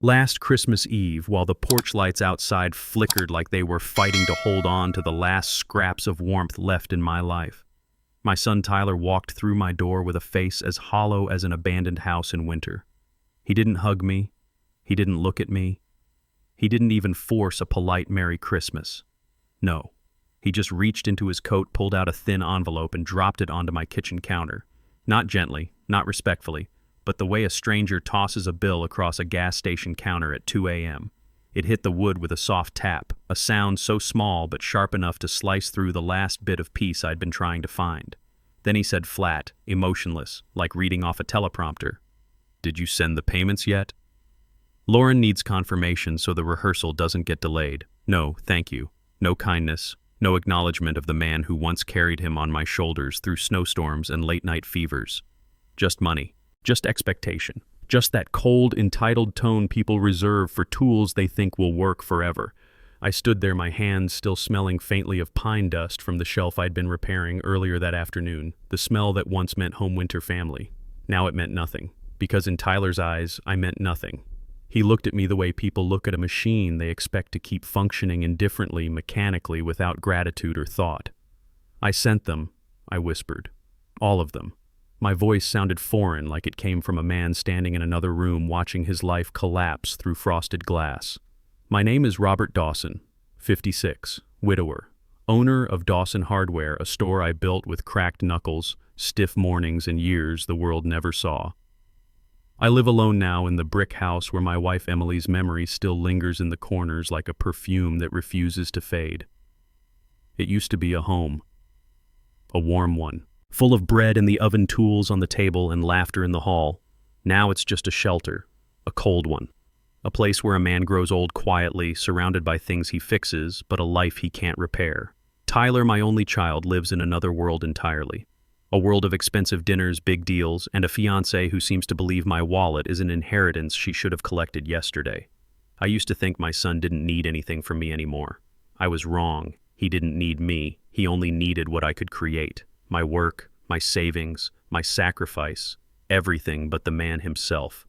Last Christmas Eve, while the porch lights outside flickered like they were fighting to hold on to the last scraps of warmth left in my life, my son Tyler walked through my door with a face as hollow as an abandoned house in winter. He didn't hug me. He didn't look at me. He didn't even force a polite Merry Christmas. No, he just reached into his coat, pulled out a thin envelope, and dropped it onto my kitchen counter. Not gently, not respectfully, but the way a stranger tosses a bill across a gas station counter at 2 a.m. It hit the wood with a soft tap, a sound so small but sharp enough to slice through the last bit of peace I'd been trying to find. Then he said flat, emotionless, like reading off a teleprompter, "Did you send the payments yet?" Lauren needs confirmation so the rehearsal doesn't get delayed. No, thank you. No kindness, no acknowledgement of the man who once carried him on my shoulders through snowstorms and late-night fevers. Just money. Just expectation. Just that cold, entitled tone people reserve for tools they think will work forever. I stood there, my hands still smelling faintly of pine dust from the shelf I'd been repairing earlier that afternoon, the smell that once meant home winter family. Now it meant nothing, because in Tyler's eyes, I meant nothing. He looked at me the way people look at a machine they expect to keep functioning indifferently, mechanically, without gratitude or thought. "I sent them," I whispered. "All of them." My voice sounded foreign, like it came from a man standing in another room watching his life collapse through frosted glass. "My name is Robert Dawson, 56, widower, owner of Dawson Hardware, a store I built with cracked knuckles, stiff mornings, and years the world never saw. I live alone now in the brick house where my wife Emily's memory still lingers in the corners like a perfume that refuses to fade. It used to be a home, a warm one, full of bread and the oven tools on the table and laughter in the hall. Now it's just a shelter, a cold one, a place where a man grows old quietly, surrounded by things he fixes, but a life he can't repair. Tyler, my only child, lives in another world entirely. A world of expensive dinners, big deals, and a fiancé who seems to believe my wallet is an inheritance she should have collected yesterday. I used to think my son didn't need anything from me anymore. I was wrong. He didn't need me. He only needed what I could create. My work, my savings, my sacrifice, everything but the man himself.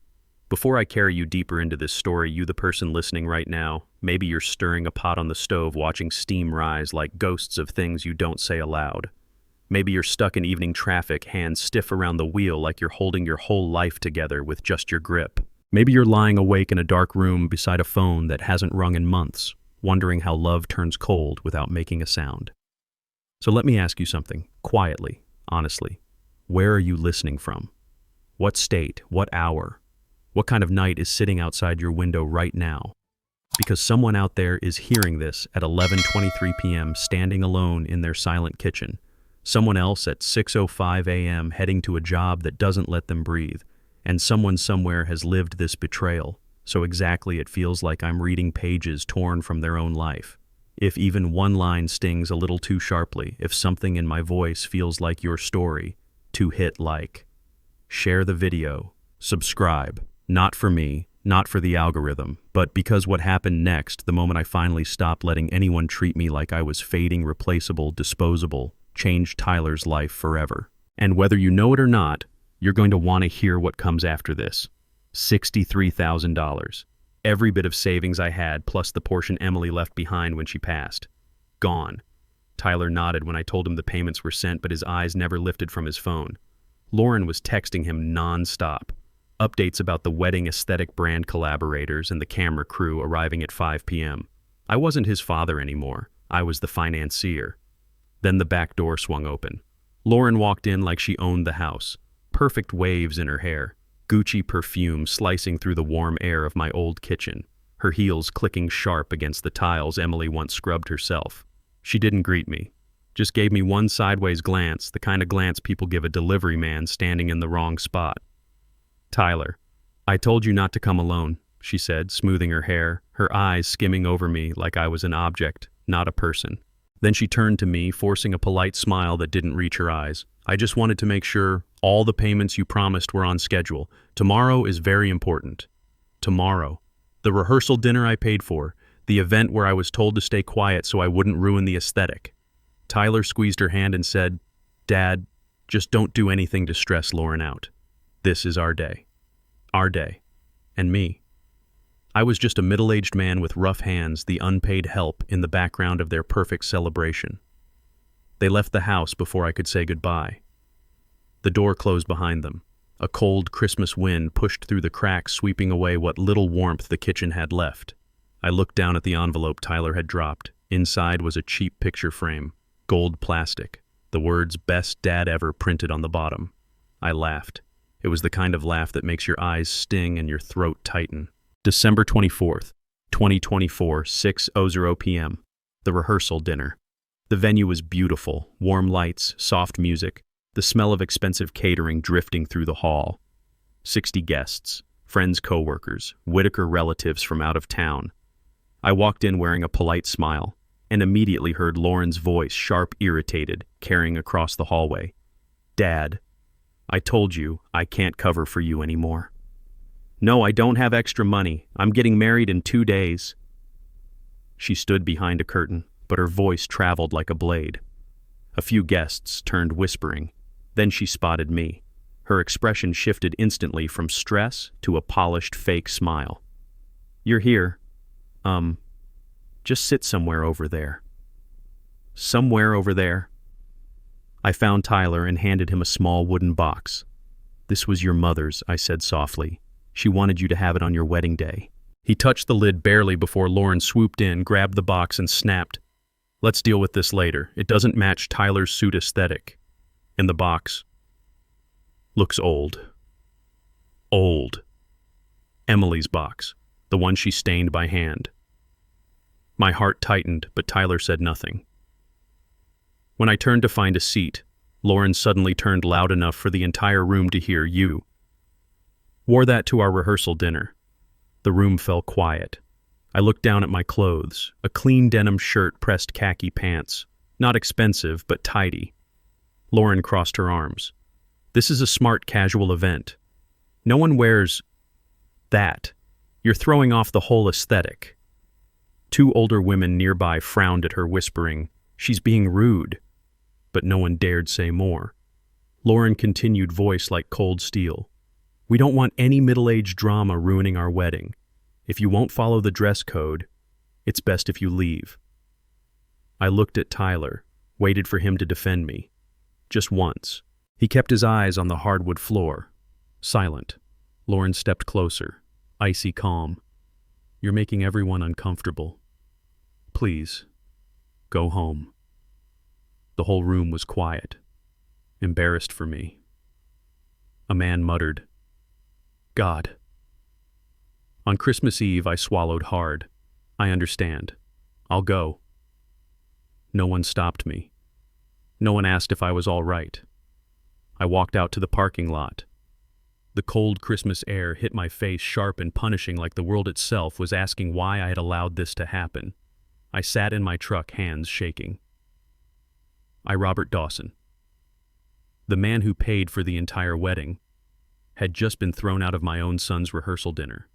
Before I carry you deeper into this story, you the person listening right now, maybe you're stirring a pot on the stove watching steam rise like ghosts of things you don't say aloud. Maybe you're stuck in evening traffic, hands stiff around the wheel like you're holding your whole life together with just your grip. Maybe you're lying awake in a dark room beside a phone that hasn't rung in months, wondering how love turns cold without making a sound. So let me ask you something, quietly, honestly. Where are you listening from? What state? What hour? What kind of night is sitting outside your window right now? Because someone out there is hearing this at 11:23 p.m. standing alone in their silent kitchen. Someone else at 6:05 a.m. heading to a job that doesn't let them breathe. And someone somewhere has lived this betrayal, so exactly it feels like I'm reading pages torn from their own life. If even one line stings a little too sharply, if something in my voice feels like your story, to hit like. Share the video. Subscribe. Not for me, not for the algorithm, but because what happened next, the moment I finally stopped letting anyone treat me like I was fading, replaceable, disposable, changed Tyler's life forever. And whether you know it or not, you're going to want to hear what comes after this. $63,000. Every bit of savings I had, plus the portion Emily left behind when she passed. Gone. Tyler nodded when I told him the payments were sent, but his eyes never lifted from his phone. Lauren was texting him non-stop. Updates about the wedding aesthetic brand collaborators and the camera crew arriving at 5 p.m. I wasn't his father anymore. I was the financier. Then the back door swung open. Lauren walked in like she owned the house. Perfect waves in her hair. Gucci perfume slicing through the warm air of my old kitchen, her heels clicking sharp against the tiles Emily once scrubbed herself. She didn't greet me, just gave me one sideways glance, the kind of glance people give a delivery man standing in the wrong spot. "Tyler, I told you not to come alone," she said, smoothing her hair, her eyes skimming over me like I was an object, not a person. Then she turned to me, forcing a polite smile that didn't reach her eyes. "I just wanted to make sure all the payments you promised were on schedule. Tomorrow is very important." Tomorrow. The rehearsal dinner I paid for. The event where I was told to stay quiet so I wouldn't ruin the aesthetic. Tyler squeezed her hand and said, "Dad, just don't do anything to stress Lauren out. This is our day. Our day. And me." I was just a middle-aged man with rough hands, the unpaid help in the background of their perfect celebration. They left the house before I could say goodbye. The door closed behind them. A cold Christmas wind pushed through the cracks, sweeping away what little warmth the kitchen had left. I looked down at the envelope Tyler had dropped. Inside was a cheap picture frame, gold plastic, the words "Best Dad Ever" printed on the bottom. I laughed. It was the kind of laugh that makes your eyes sting and your throat tighten. December 24th, 2024, 6:00 p.m. The rehearsal dinner. The venue was beautiful, warm lights, soft music, the smell of expensive catering drifting through the hall. 60 guests, friends, co-workers, Whitaker relatives from out of town. I walked in wearing a polite smile and immediately heard Lauren's voice, sharp, irritated, carrying across the hallway. "Dad, I told you I can't cover for you anymore." "No, I don't have extra money. I'm getting married in 2 days." She stood behind a curtain, but her voice traveled like a blade. A few guests turned whispering. Then she spotted me. Her expression shifted instantly from stress to a polished fake smile. "You're here. Just sit somewhere over there." Somewhere over there? I found Tyler and handed him a small wooden box. "This was your mother's," I said softly. "She wanted you to have it on your wedding day." He touched the lid barely before Lauren swooped in, grabbed the box, and snapped, "Let's deal with this later. It doesn't match Tyler's suit aesthetic." And the box looks old. Old. Emily's box, the one she stained by hand. My heart tightened, but Tyler said nothing. When I turned to find a seat, Lauren suddenly turned loud enough for the entire room to hear. "You wore that to our rehearsal dinner." The room fell quiet. I looked down at my clothes, a clean denim shirt, pressed khaki pants. Not expensive, but tidy. Lauren crossed her arms. "This is a smart, casual event. No one wears that. You're throwing off the whole aesthetic." 2 older women nearby frowned at her, whispering, "She's being rude." But no one dared say more. Lauren continued, voice like cold steel. "We don't want any middle-aged drama ruining our wedding. If you won't follow the dress code, it's best if you leave." I looked at Tyler, waited for him to defend me. Just once. He kept his eyes on the hardwood floor. Silent. Lauren stepped closer, icy calm. "You're making everyone uncomfortable. Please, go home." The whole room was quiet, embarrassed for me. A man muttered, "God." On Christmas Eve, I swallowed hard. "I understand. I'll go." No one stopped me. No one asked if I was all right. I walked out to the parking lot. The cold Christmas air hit my face, sharp and punishing, like the world itself was asking why I had allowed this to happen. I sat in my truck, hands shaking. Robert Dawson, the man who paid for the entire wedding, had just been thrown out of my own son's rehearsal dinner.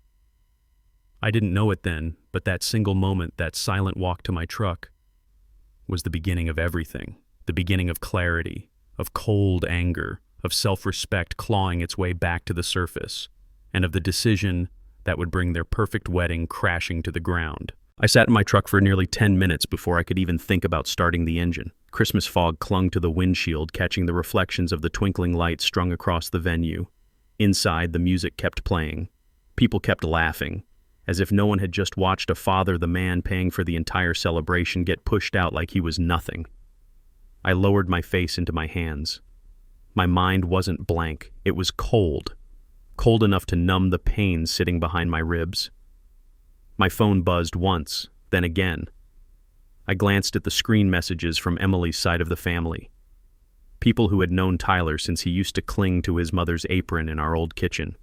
I didn't know it then, but that single moment, that silent walk to my truck, was the beginning of everything. The beginning of clarity, of cold anger, of self-respect clawing its way back to the surface, and of the decision that would bring their perfect wedding crashing to the ground. I sat in my truck for nearly 10 minutes before I could even think about starting the engine. Christmas fog clung to the windshield, catching the reflections of the twinkling lights strung across the venue. Inside, the music kept playing. People kept laughing, as if no one had just watched a father, the man paying for the entire celebration, get pushed out like he was nothing. I lowered my face into my hands. My mind wasn't blank. It was cold. Cold enough to numb the pain sitting behind my ribs. My phone buzzed once, then again. I glanced at the screen messages from Emily's side of the family. People who had known Tyler since he used to cling to his mother's apron in our old kitchen.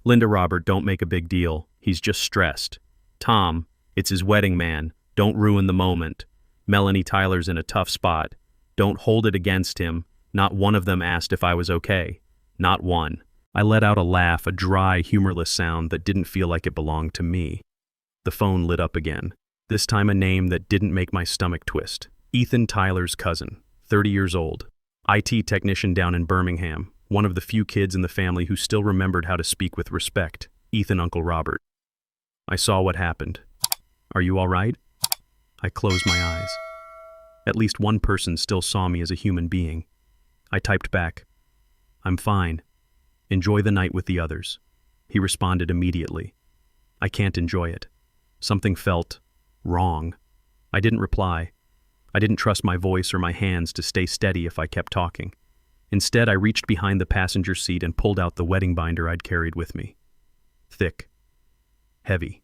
"Linda, Robert, don't make a big deal. He's just stressed." "Tom, it's his wedding, man. Don't ruin the moment." "Melanie, Tyler's in a tough spot. Don't hold it against him." Not one of them asked if I was okay. Not one. I let out a laugh, a dry, humorless sound that didn't feel like it belonged to me. The phone lit up again. This time a name that didn't make my stomach twist. Ethan, Tyler's cousin, 30 years old. IT technician down in Birmingham. One of the few kids in the family who still remembered how to speak with respect. Ethan, Uncle Robert. I saw what happened. Are you all right? I closed my eyes. At least one person still saw me as a human being. I typed back, I'm fine. Enjoy the night with the others. He responded immediately. I can't enjoy it. Something felt wrong. I didn't reply. I didn't trust my voice or my hands to stay steady if I kept talking. Instead, I reached behind the passenger seat and pulled out the wedding binder I'd carried with me. Thick. Heavy.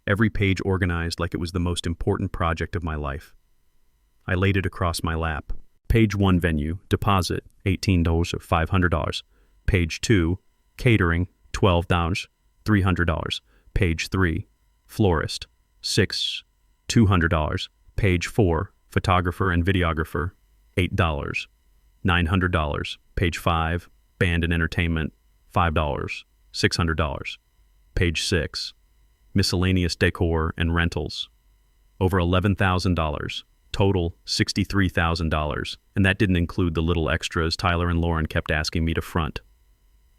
Every page organized like it was the most important project of my life. I laid it across my lap. Page 1, venue, deposit, $18 or $500. Page 2, catering, $12, $300. Page 3, florist, $200. Page 4, photographer and videographer, $8, $900. Page 5, band and entertainment, $5, $600. Page 6, miscellaneous decor and rentals, over $11,000. Total, $63,000, and that didn't include the little extras Tyler and Lauren kept asking me to front.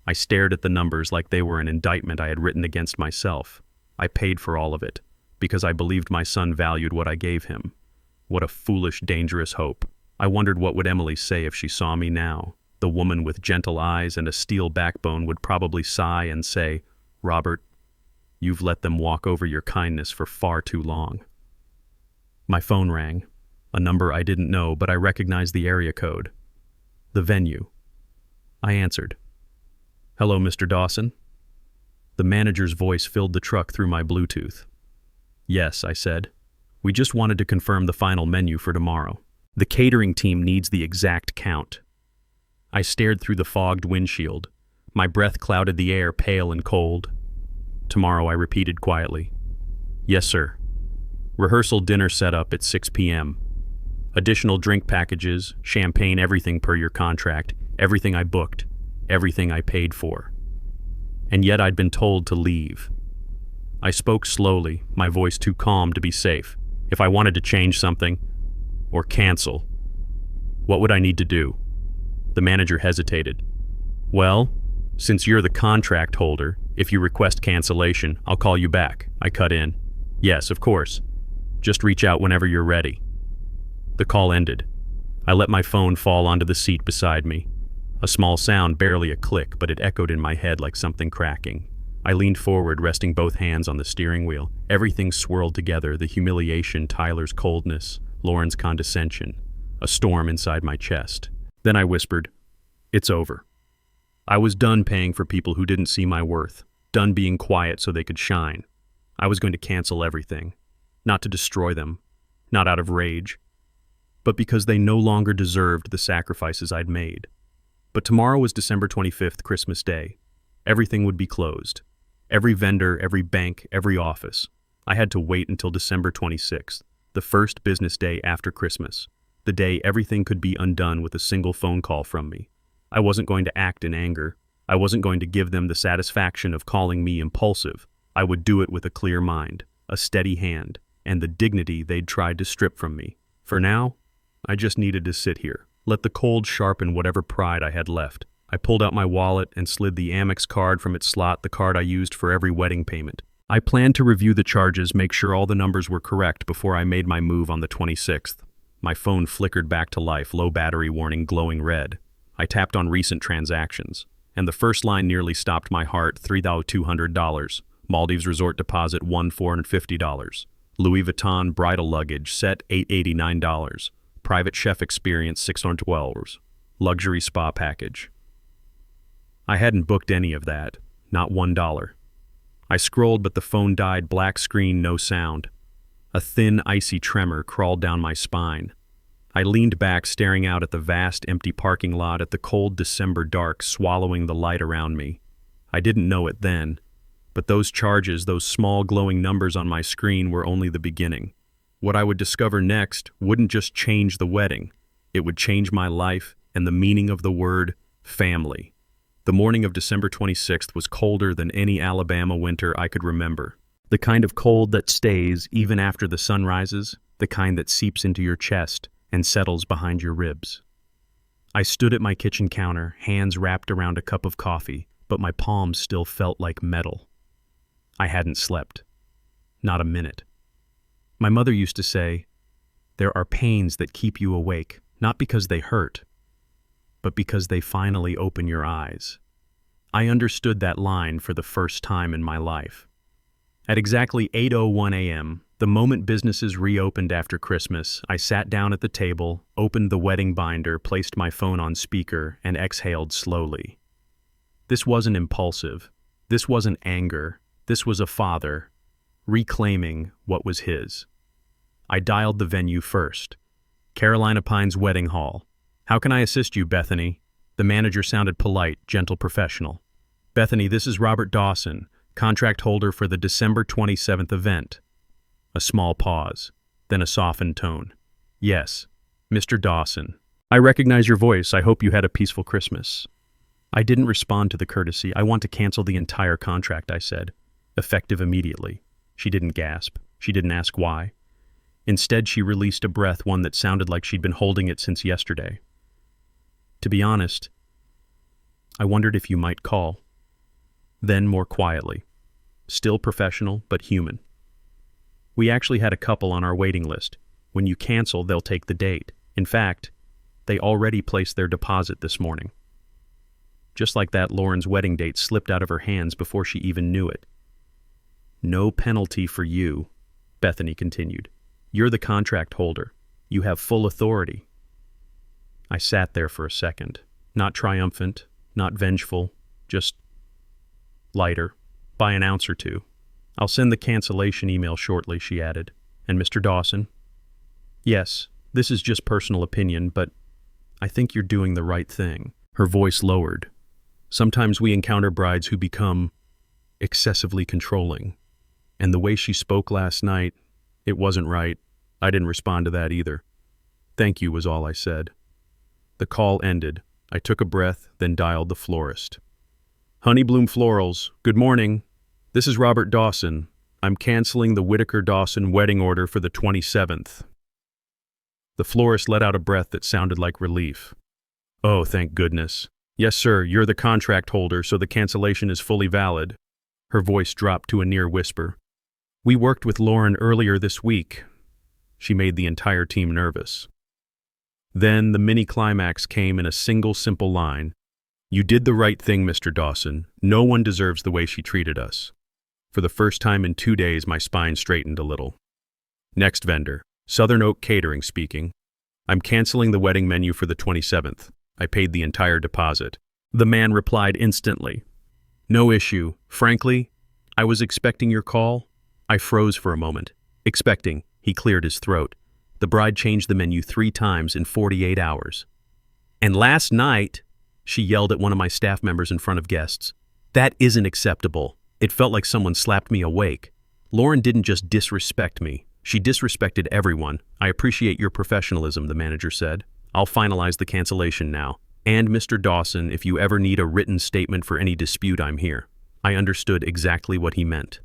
I stared at the numbers like they were an indictment I had written against myself. I paid for all of it, because I believed my son valued what I gave him. What a foolish, dangerous hope. I wondered what would Emily say if she saw me now. The woman with gentle eyes and a steel backbone would probably sigh and say, Robert, you've let them walk over your kindness for far too long. My phone rang. A number I didn't know, but I recognized the area code. The venue. I answered. Hello, Mr. Dawson? The manager's voice filled the truck through my Bluetooth. Yes, I said. We just wanted to confirm the final menu for tomorrow. The catering team needs the exact count. I stared through the fogged windshield. My breath clouded the air, pale and cold. Tomorrow, I repeated quietly. Yes, sir. Rehearsal dinner set up at 6 p.m. Additional drink packages, champagne, everything per your contract, everything I booked, everything I paid for. And yet I'd been told to leave. I spoke slowly, my voice too calm to be safe. If I wanted to change something, or cancel, what would I need to do? The manager hesitated. Well, since you're the contract holder, if you request cancellation, I'll call you back. I cut in. Yes, of course. Just reach out whenever you're ready. The call ended. I let my phone fall onto the seat beside me. A small sound, barely a click, but it echoed in my head like something cracking. I leaned forward, resting both hands on the steering wheel. Everything swirled together, the humiliation, Tyler's coldness, Lauren's condescension, a storm inside my chest. Then I whispered, It's over. I was done paying for people who didn't see my worth, done being quiet so they could shine. I was going to cancel everything, not to destroy them, not out of rage, but because they no longer deserved the sacrifices I'd made. But tomorrow was December 25th, Christmas Day. Everything would be closed. Every vendor, every bank, every office. I had to wait until December 26th, the first business day after Christmas, the day everything could be undone with a single phone call from me. I wasn't going to act in anger. I wasn't going to give them the satisfaction of calling me impulsive. I would do it with a clear mind, a steady hand, and the dignity they'd tried to strip from me. For now, I just needed to sit here, let the cold sharpen whatever pride I had left. I pulled out my wallet and slid the Amex card from its slot, the card I used for every wedding payment. I planned to review the charges, make sure all the numbers were correct before I made my move on the 26th. My phone flickered back to life, low battery warning glowing red. I tapped on recent transactions, and the first line nearly stopped my heart, $3,200. Maldives resort deposit, $1,450. Louis Vuitton bridal luggage set, $889. Private chef experience, $612. Luxury spa package. I hadn't booked any of that, not $1. I scrolled, but the phone died, black screen, no sound. A thin, icy tremor crawled down my spine. I leaned back, staring out at the vast, empty parking lot, at the cold December dark swallowing the light around me. I didn't know it then, but those charges, those small glowing numbers on my screen were only the beginning. What I would discover next wouldn't just change the wedding. It would change my life and the meaning of the word family. The morning of December 26th was colder than any Alabama winter I could remember. The kind of cold that stays even after the sun rises, the kind that seeps into your chest and settles behind your ribs. I stood at my kitchen counter, hands wrapped around a cup of coffee, but my palms still felt like metal. I hadn't slept. not a minute. My mother used to say, "There are pains that keep you awake, not because they hurt, but because they finally open your eyes." I understood that line for the first time in my life. At exactly 8:01 a.m., the moment businesses reopened after Christmas, I sat down at the table, opened the wedding binder, placed my phone on speaker, and exhaled slowly. This wasn't impulsive. This wasn't anger. This was a father reclaiming what was his. I dialed the venue first. Carolina Pines Wedding Hall. "How can I assist you, Bethany?" The manager sounded polite, gentle, professional. "Bethany, this is Robert Dawson, contract holder for the December 27th event." A small pause, then a softened tone. "Yes, Mr. Dawson. I recognize your voice. I hope you had a peaceful Christmas." I didn't respond to the courtesy. "I want to cancel the entire contract," I said, effective immediately. She didn't gasp. She didn't ask why. Instead, she released a breath, one that sounded like she'd been holding it since yesterday. "To be honest, I wondered if you might call." Then more quietly, still professional but human. "We actually had a couple on our waiting list. When you cancel, they'll take the date. In fact, they already placed their deposit this morning." Just like that, Lauren's wedding date slipped out of her hands before she even knew it. "No penalty for you," Bethany continued. "You're the contract holder. You have full authority." I sat there for a second, not triumphant, not vengeful, just lighter, by an ounce or two. "I'll send the cancellation email shortly," she added. "And Mr. Dawson?" "Yes, this is just personal opinion, but I think you're doing the right thing." Her voice lowered. "Sometimes we encounter brides who become excessively controlling. And the way she spoke last night, it wasn't right. I didn't respond to that either. Thank you was all I said." The call ended. I took a breath, then dialed the florist. "Honeybloom Florals, good morning. This is Robert Dawson. I'm canceling the Whitaker Dawson wedding order for the 27th. The florist let out a breath that sounded like relief. "Oh, thank goodness. Yes, sir, you're the contract holder, so the cancellation is fully valid." Her voice dropped to a near whisper. "We worked with Lauren earlier this week." She made the entire team nervous. Then the mini-climax came in a single simple line. "You did the right thing, Mr. Dawson. No one deserves the way she treated us." For the first time in 2 days, my spine straightened a little. "Next vendor, Southern Oak Catering speaking. I'm canceling the wedding menu for the 27th. I paid the entire deposit." The man replied instantly. "No issue. Frankly, I was expecting your call." I froze for a moment. "Expecting." He cleared his throat. "The bride changed the menu 3 times in 48 hours. And last night," she yelled at one of my staff members in front of guests. "That isn't acceptable." It felt like someone slapped me awake. Lauren didn't just disrespect me. She disrespected everyone. "I appreciate your professionalism," the manager said. "I'll finalize the cancellation now. And Mr. Dawson, if you ever need a written statement for any dispute, I'm here." I understood exactly what he meant.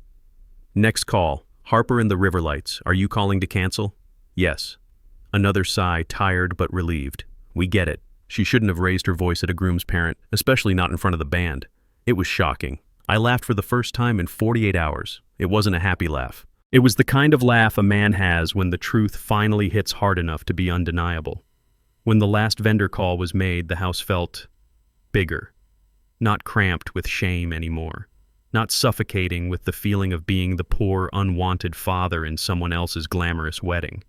Next call. "Harper and the Riverlights. Are you calling to cancel?" "Yes." Another sigh, tired but relieved. "We get it. She shouldn't have raised her voice at a groom's parent, especially not in front of the band." It was shocking. I laughed for the first time in 48 hours. It wasn't a happy laugh. It was the kind of laugh a man has when the truth finally hits hard enough to be undeniable. When the last vendor call was made, the house felt bigger, not cramped with shame anymore, not suffocating with the feeling of being the poor, unwanted father in someone else's glamorous wedding.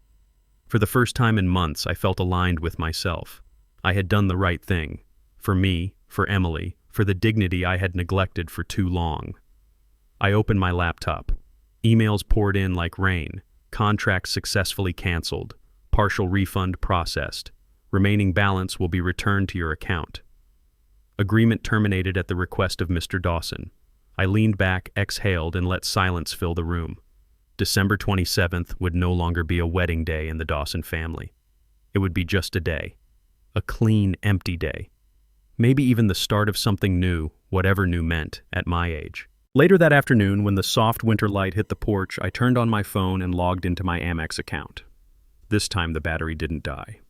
For the first time in months, I felt aligned with myself. I had done the right thing. For me, for Emily, for the dignity I had neglected for too long. I opened my laptop. Emails poured in like rain. Contracts successfully canceled. Partial refund processed. Remaining balance will be returned to your account. Agreement terminated at the request of Mr. Dawson. I leaned back, exhaled, and let silence fill the room. December 27th would no longer be a wedding day in the Dawson family. It would be just a day. A clean, empty day. Maybe even the start of something new, whatever new meant, at my age. Later that afternoon, when the soft winter light hit the porch, I turned on my phone and logged into my Amex account. This time the battery didn't die.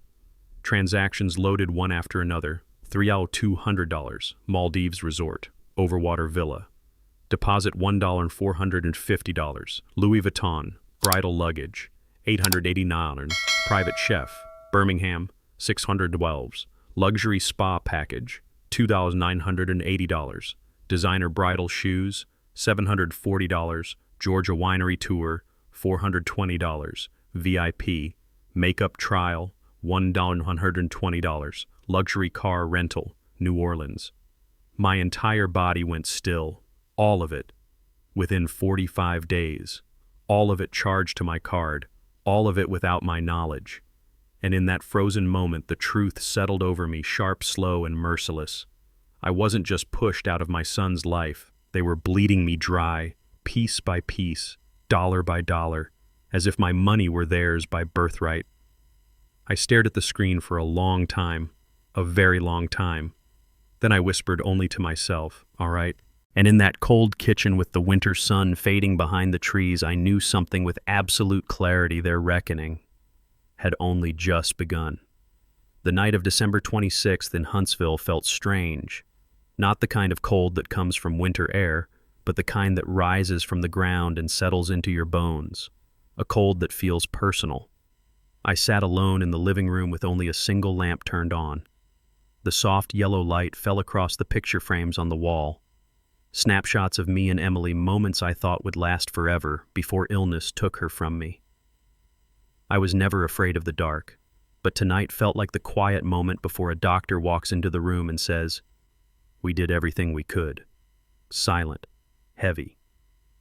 Transactions loaded one after another. $3,200, Maldives Resort, Overwater Villa. Deposit $1,450. Louis Vuitton, bridal luggage, $889. Private chef, Birmingham, $612. Luxury spa package, $2,980. Designer bridal shoes, $740. Georgia winery tour, $420. VIP, makeup trial, $1,120. Luxury car rental, New Orleans. My entire body went still, all of it, within 45 days. All of it charged to my card, all of it without my knowledge. And in that frozen moment, the truth settled over me, sharp, slow, and merciless. I wasn't just pushed out of my son's life. They were bleeding me dry, piece by piece, dollar by dollar, as if my money were theirs by birthright. I stared at the screen for a long time, a very long time. Then I whispered only to myself, all right. And in that cold kitchen with the winter sun fading behind the trees, I knew something with absolute clarity. Their reckoning had only just begun. The night of December 26th in Huntsville felt strange. Not the kind of cold that comes from winter air, but the kind that rises from the ground and settles into your bones. A cold that feels personal. I sat alone in the living room with only a single lamp turned on. The soft yellow light fell across the picture frames on the wall. Snapshots of me and Emily, moments I thought would last forever before illness took her from me. I was never afraid of the dark, but tonight felt like the quiet moment before a doctor walks into the room and says, "We did everything we could." Silent, heavy,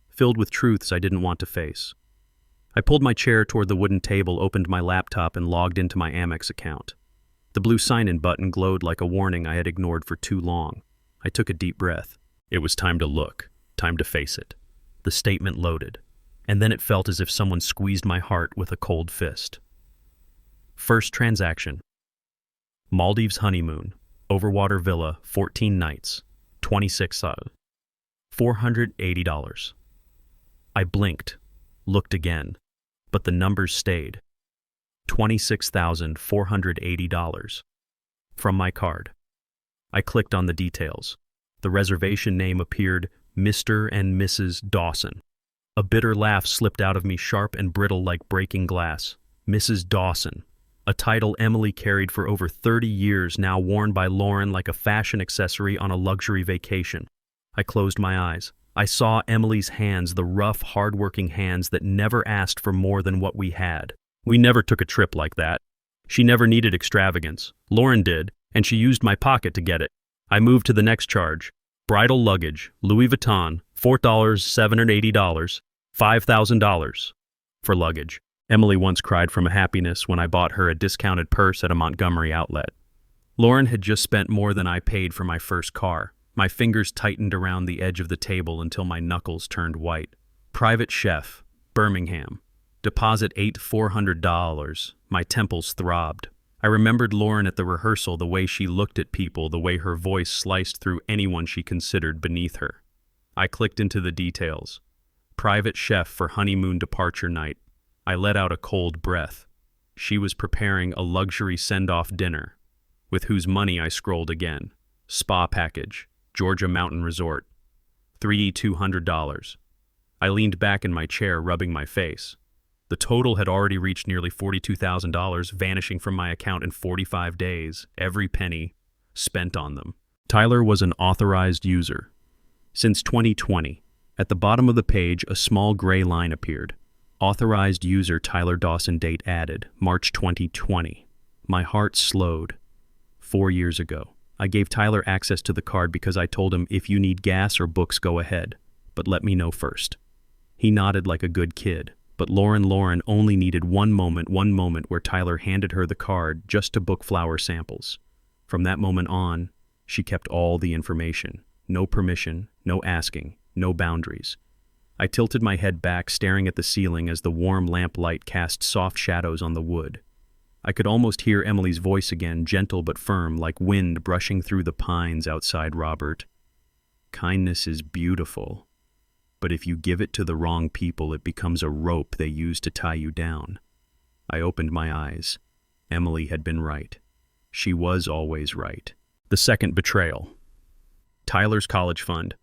filled with truths I didn't want to face. I pulled my chair toward the wooden table, opened my laptop, and logged into my Amex account. The blue sign-in button glowed like a warning I had ignored for too long. I took a deep breath. It was time to look, time to face it. The statement loaded, and then it felt as if someone squeezed my heart with a cold fist. First transaction. Maldives honeymoon, overwater villa, 14 nights, $480. I blinked, looked again, but the numbers stayed. $26,480 from my card. I clicked on the details. The reservation name appeared, Mr. and Mrs. Dawson. A bitter laugh slipped out of me, sharp and brittle like breaking glass. Mrs. Dawson, a title Emily carried for over 30 years, now worn by Lauren like a fashion accessory on a luxury vacation. I closed my eyes. I saw Emily's hands, the rough, hard-working hands that never asked for more than what we had. We never took a trip like that. She never needed extravagance. Lauren did, and she used my pocket to get it. I moved to the next charge. Bridal luggage, Louis Vuitton, $4,780, $5,000 for luggage. Emily once cried from happiness when I bought her a discounted purse at a Montgomery outlet. Lauren had just spent more than I paid for my first car. My fingers tightened around the edge of the table until my knuckles turned white. Private chef, Birmingham. Deposit $8,400. My temples throbbed. I remembered Lauren at the rehearsal, the way she looked at people, the way her voice sliced through anyone she considered beneath her. I clicked into the details. Private chef for honeymoon departure night. I let out a cold breath. She was preparing a luxury send-off dinner, with whose money I scrolled again. Spa package, Georgia mountain resort, $3,200. I leaned back in my chair, rubbing my face. The total had already reached nearly $42,000, vanishing from my account in 45 days, every penny spent on them. Tyler was an authorized user. Since 2020, at the bottom of the page, a small gray line appeared. Authorized user Tyler Dawson, date added, March 2020. My heart slowed. 4 years ago, I gave Tyler access to the card because I told him, if you need gas or books, go ahead, but let me know first. He nodded like a good kid. But Lauren only needed one moment where Tyler handed her the card just to book flower samples. From that moment on, she kept all the information. No permission, no asking, no boundaries. I tilted my head back, staring at the ceiling as the warm lamplight cast soft shadows on the wood. I could almost hear Emily's voice again, gentle but firm, like wind brushing through the pines outside. Robert, kindness is beautiful. But if you give it to the wrong people, it becomes a rope they use to tie you down. I opened my eyes. Emily had been right. She was always right. The second betrayal. Tyler's college fund.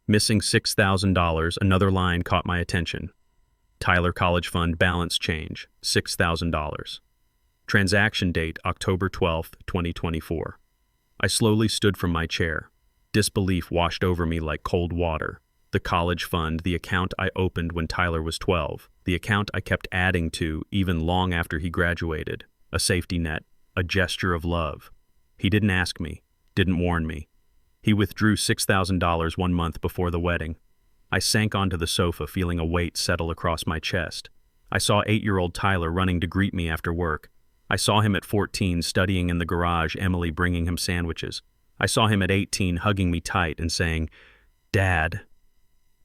Missing $6,000, another line caught my attention. Tyler College Fund balance change, $6,000. Transaction date, October 12, 2024. I slowly stood from my chair. Disbelief washed over me like cold water. The college fund, the account I opened when Tyler was 12, the account I kept adding to even long after he graduated, a safety net, a gesture of love. He didn't ask me, didn't warn me. He withdrew $6,000 1 month before the wedding. I sank onto the sofa, feeling a weight settle across my chest. I saw 8-year-old Tyler running to greet me after work. I saw him at 14 studying in the garage, Emily bringing him sandwiches. I saw him at 18 hugging me tight and saying, "Dad,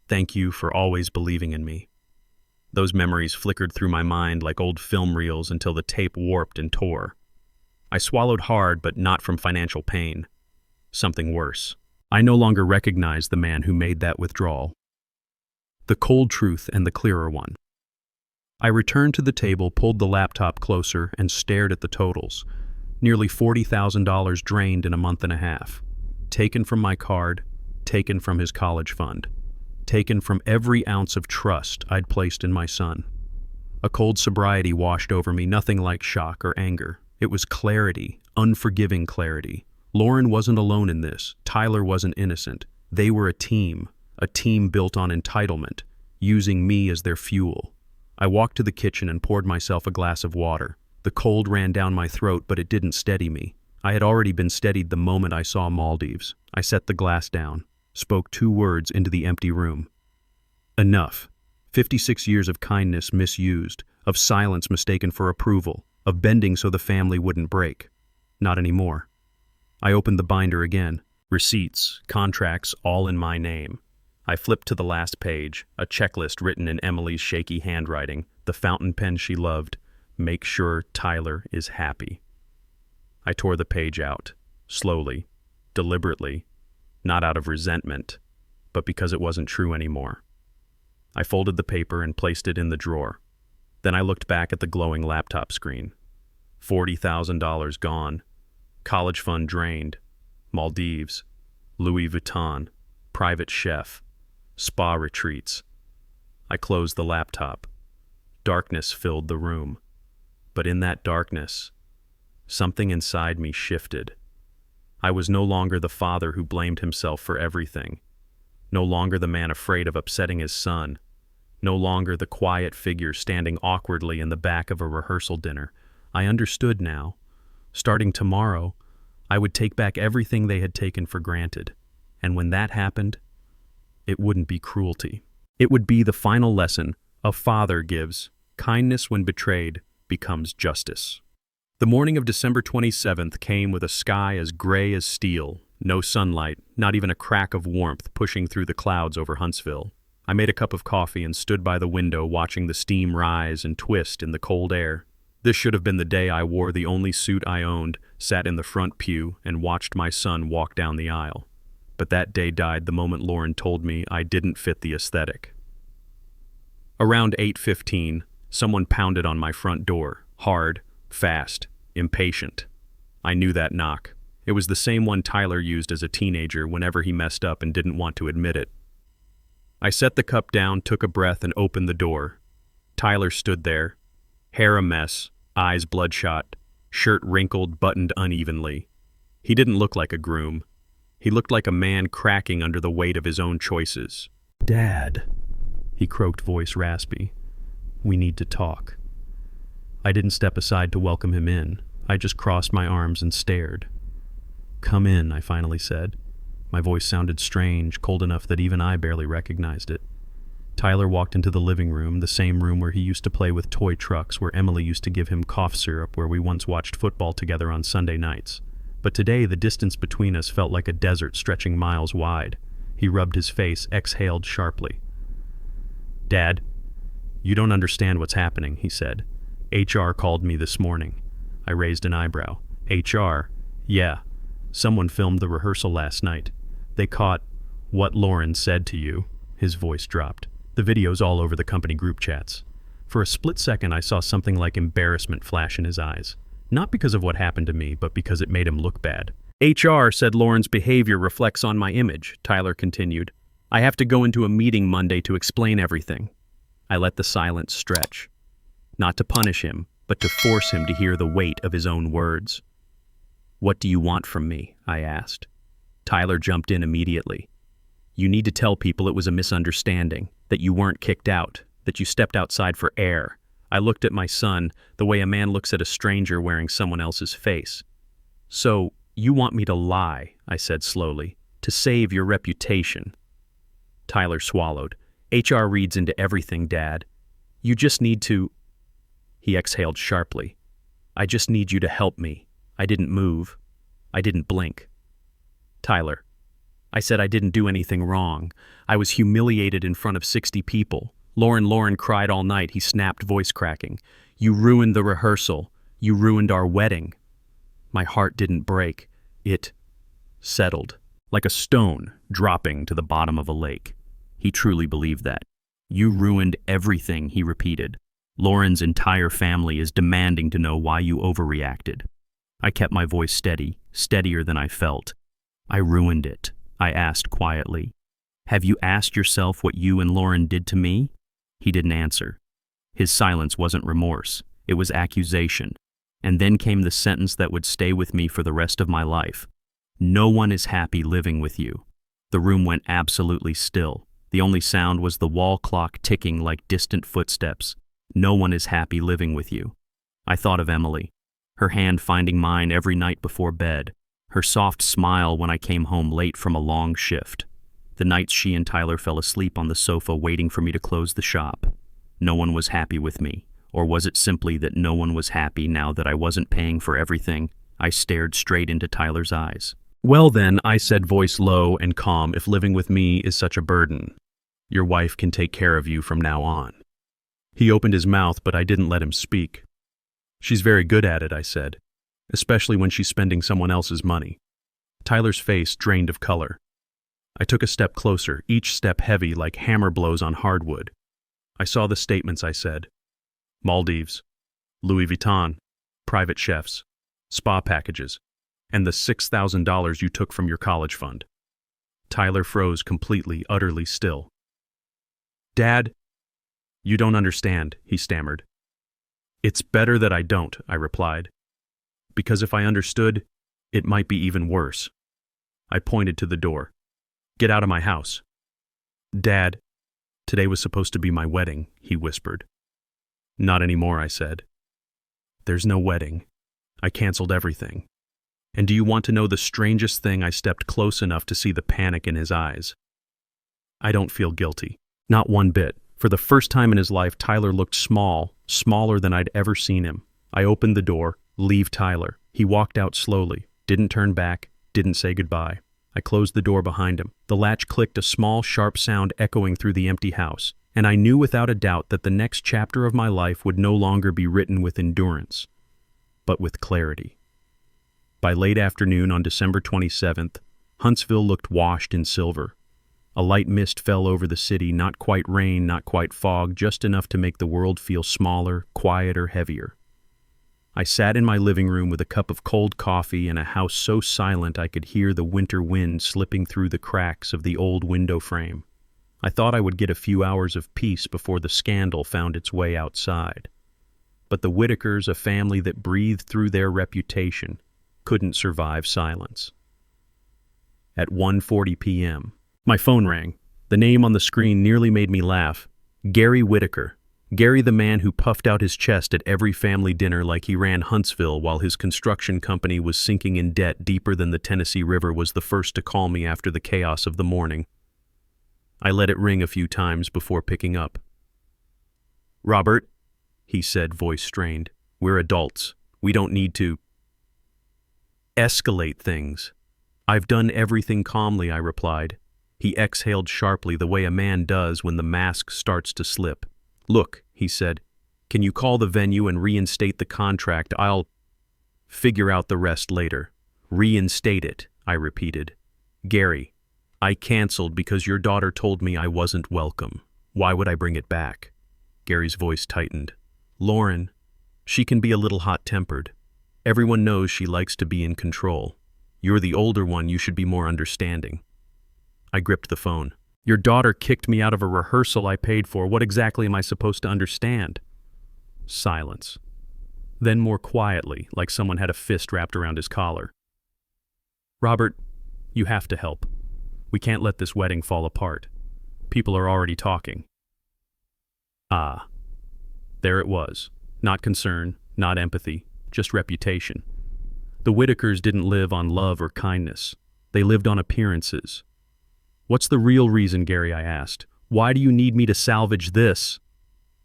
thank you for always believing in me." Those memories flickered through my mind like old film reels until the tape warped and tore. I swallowed hard, but not from financial pain. Something worse. I no longer recognized the man who made that withdrawal. The cold truth and the clearer one. I returned to the table, pulled the laptop closer, and stared at the totals. Nearly $40,000 drained in a month and a half. Taken from my card, taken from his college fund. Taken from every ounce of trust I'd placed in my son. A cold sobriety washed over me, nothing like shock or anger. It was clarity, unforgiving clarity. Lauren wasn't alone in this. Tyler wasn't innocent. They were a team built on entitlement, using me as their fuel. I walked to the kitchen and poured myself a glass of water. The cold ran down my throat, but it didn't steady me. I had already been steadied the moment I saw Maldives. I set the glass down, spoke 2 words into the empty room. Enough. 56 years of kindness misused, of silence mistaken for approval, of bending so the family wouldn't break. Not anymore. I opened the binder again. Receipts, contracts, all in my name. I flipped to the last page, a checklist written in Emily's shaky handwriting, the fountain pen she loved. Make sure Tyler is happy. I tore the page out, slowly, deliberately, not out of resentment, but because it wasn't true anymore. I folded the paper and placed it in the drawer. Then I looked back at the glowing laptop screen. $40,000 gone. College fund drained. Maldives. Louis Vuitton. Private chef. Spa retreats. I closed the laptop. Darkness filled the room. But in that darkness, something inside me shifted. I was no longer the father who blamed himself for everything. No longer the man afraid of upsetting his son. No longer the quiet figure standing awkwardly in the back of a rehearsal dinner. I understood now. Starting tomorrow, I would take back everything they had taken for granted. And when that happened, it wouldn't be cruelty. It would be the final lesson a father gives. Kindness, when betrayed, becomes justice. The morning of December 27th came with a sky as gray as steel. No sunlight, not even a crack of warmth pushing through the clouds over Huntsville. I made a cup of coffee and stood by the window watching the steam rise and twist in the cold air. This should have been the day I wore the only suit I owned, sat in the front pew, and watched my son walk down the aisle. But that day died the moment Lauren told me I didn't fit the aesthetic. Around 8:15, someone pounded on my front door, hard, fast, impatient. I knew that knock. It was the same one Tyler used as a teenager whenever he messed up and didn't want to admit it. I set the cup down, took a breath, and opened the door. Tyler stood there, hair a mess, eyes bloodshot, shirt wrinkled, buttoned unevenly. He didn't look like a groom. He looked like a man cracking under the weight of his own choices. "Dad," he croaked, voice raspy. "We need to talk." I didn't step aside to welcome him in. I just crossed my arms and stared. "Come in," I finally said. My voice sounded strange, cold enough that even I barely recognized it. Tyler walked into the living room, the same room where he used to play with toy trucks, where Emily used to give him cough syrup, where we once watched football together on Sunday nights. But today, the distance between us felt like a desert stretching miles wide. He rubbed his face, exhaled sharply. "Dad, you don't understand what's happening," he said. "HR called me this morning." I raised an eyebrow. "HR? Yeah. Someone filmed the rehearsal last night. They caught what Lauren said to you." His voice dropped. "The video's all over the company group chats." For a split second, I saw something like embarrassment flash in his eyes. Not because of what happened to me, but because it made him look bad. "HR said Lauren's behavior reflects on my image," Tyler continued. I have to go into a meeting Monday to explain everything. I let the silence stretch. Not to punish him, but to force him to hear the weight of his own words. "What do you want from me?" I asked. Tyler jumped in immediately. "You need to tell people it was a misunderstanding, that you weren't kicked out, that you stepped outside for air." I looked at my son the way a man looks at a stranger wearing someone else's face. "So, you want me to lie," I said slowly, "to save your reputation." Tyler swallowed. "HR reads into everything, Dad. You just need to—" He exhaled sharply. "I just need you to help me." I didn't move. I didn't blink. "Tyler," I said, "I didn't do anything wrong. I was humiliated in front of 60 people. Lauren cried all night," he snapped, voice cracking. "You ruined the rehearsal. You ruined our wedding." My heart didn't break. It settled, like a stone dropping to the bottom of a lake. He truly believed that. "You ruined everything," he repeated. "Lauren's entire family is demanding to know why you overreacted." I kept my voice steady, steadier than I felt. "I ruined it," I asked quietly. "Have you asked yourself what you and Lauren did to me?" He didn't answer. His silence wasn't remorse, it was accusation. And then came the sentence that would stay with me for the rest of my life. "No one is happy living with you." The room went absolutely still. The only sound was the wall clock ticking like distant footsteps. "No one is happy living with you." I thought of Emily, her hand finding mine every night before bed, her soft smile when I came home late from a long shift. The nights she and Tyler fell asleep on the sofa waiting for me to close the shop. No one was happy with me. Or was it simply that no one was happy now that I wasn't paying for everything? I stared straight into Tyler's eyes. "Well then," I said, voice low and calm, "if living with me is such a burden, your wife can take care of you from now on." He opened his mouth, but I didn't let him speak. "She's very good at it," I said, "especially when she's spending someone else's money." Tyler's face drained of color. I took a step closer, each step heavy like hammer blows on hardwood. I saw the statements, I said. Maldives, Louis Vuitton, private chefs, spa packages, and the $6,000 you took from your college fund. Tyler froze completely, utterly still. "Dad, you don't understand," he stammered. "It's better that I don't," I replied. "Because if I understood, it might be even worse." I pointed to the door. "Get out of my house." "Dad, today was supposed to be my wedding," he whispered. "Not anymore," I said. "There's no wedding. I canceled everything." And do you want to know the strangest thing? I stepped close enough to see the panic in his eyes. I don't feel guilty. Not one bit. For the first time in his life, Tyler looked small, smaller than I'd ever seen him. I opened the door. "Leave, Tyler." He walked out slowly, didn't turn back, didn't say goodbye. I closed the door behind him. The latch clicked, a small, sharp sound echoing through the empty house, and I knew without a doubt that the next chapter of my life would no longer be written with endurance, but with clarity. By late afternoon on December 27th, Huntsville looked washed in silver. A light mist fell over the city, not quite rain, not quite fog, just enough to make the world feel smaller, quieter, heavier. I sat in my living room with a cup of cold coffee in a house so silent I could hear the winter wind slipping through the cracks of the old window frame. I thought I would get a few hours of peace before the scandal found its way outside. But the Whitakers, a family that breathed through their reputation, couldn't survive silence. At 1:40 p.m., my phone rang. The name on the screen nearly made me laugh. Gary Whitaker. Gary, the man who puffed out his chest at every family dinner like he ran Huntsville while his construction company was sinking in debt deeper than the Tennessee River, was the first to call me after the chaos of the morning. I let it ring a few times before picking up. "Robert," he said, voice strained, "we're adults. We don't need to escalate things." "I've done everything calmly," I replied. He exhaled sharply, the way a man does when the mask starts to slip. "Look," he said, "can you call the venue and reinstate the contract? I'll figure out the rest later." "Reinstate it," I repeated. "Gary, I canceled because your daughter told me I wasn't welcome. Why would I bring it back?" Gary's voice tightened. "Lauren, she can be a little hot-tempered. Everyone knows she likes to be in control. You're the older one, you should be more understanding." I gripped the phone. Your daughter kicked me out of a rehearsal I paid for. What exactly am I supposed to understand? Silence. Then more quietly, like someone had a fist wrapped around his collar. Robert, you have to help. We can't let this wedding fall apart. People are already talking. Ah. There it was. Not concern, not empathy, just reputation. The Whitakers didn't live on love or kindness. They lived on appearances. What's the real reason, Gary? I asked. Why do you need me to salvage this?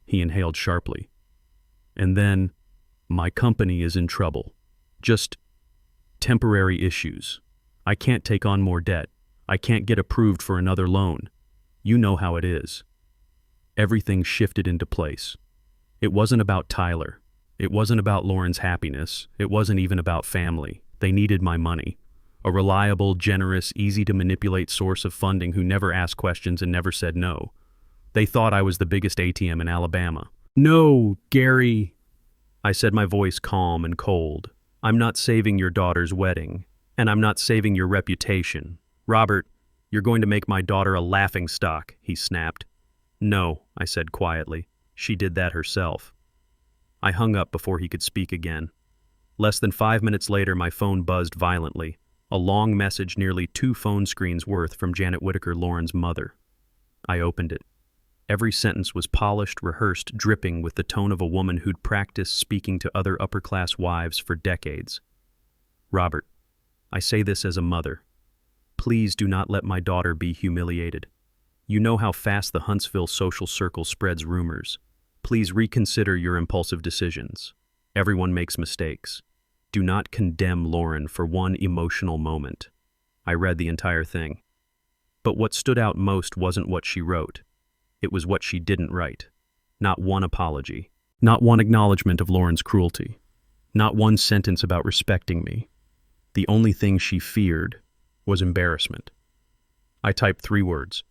He inhaled sharply. And then, my company is in trouble. Just temporary issues. I can't take on more debt. I can't get approved for another loan. You know how it is. Everything shifted into place. It wasn't about Tyler. It wasn't about Lauren's happiness. It wasn't even about family. They needed my money. A reliable, generous, easy-to-manipulate source of funding who never asked questions and never said no. They thought I was the biggest ATM in Alabama. No, Gary, I said, my voice calm and cold. I'm not saving your daughter's wedding, and I'm not saving your reputation. Robert, you're going to make my daughter a laughingstock, he snapped. No, I said quietly. She did that herself. I hung up before he could speak again. Less than 5 minutes later, my phone buzzed violently. A long message nearly 2 phone screens worth from Janet Whitaker, Lauren's mother. I opened it. Every sentence was polished, rehearsed, dripping with the tone of a woman who'd practiced speaking to other upper-class wives for decades. Robert, I say this as a mother. Please do not let my daughter be humiliated. You know how fast the Huntsville social circle spreads rumors. Please reconsider your impulsive decisions. Everyone makes mistakes. Do not condemn Lauren for one emotional moment. I read the entire thing. But what stood out most wasn't what she wrote. It was what she didn't write. Not one apology. Not one acknowledgement of Lauren's cruelty. Not one sentence about respecting me. The only thing she feared was embarrassment. I typed 3 words.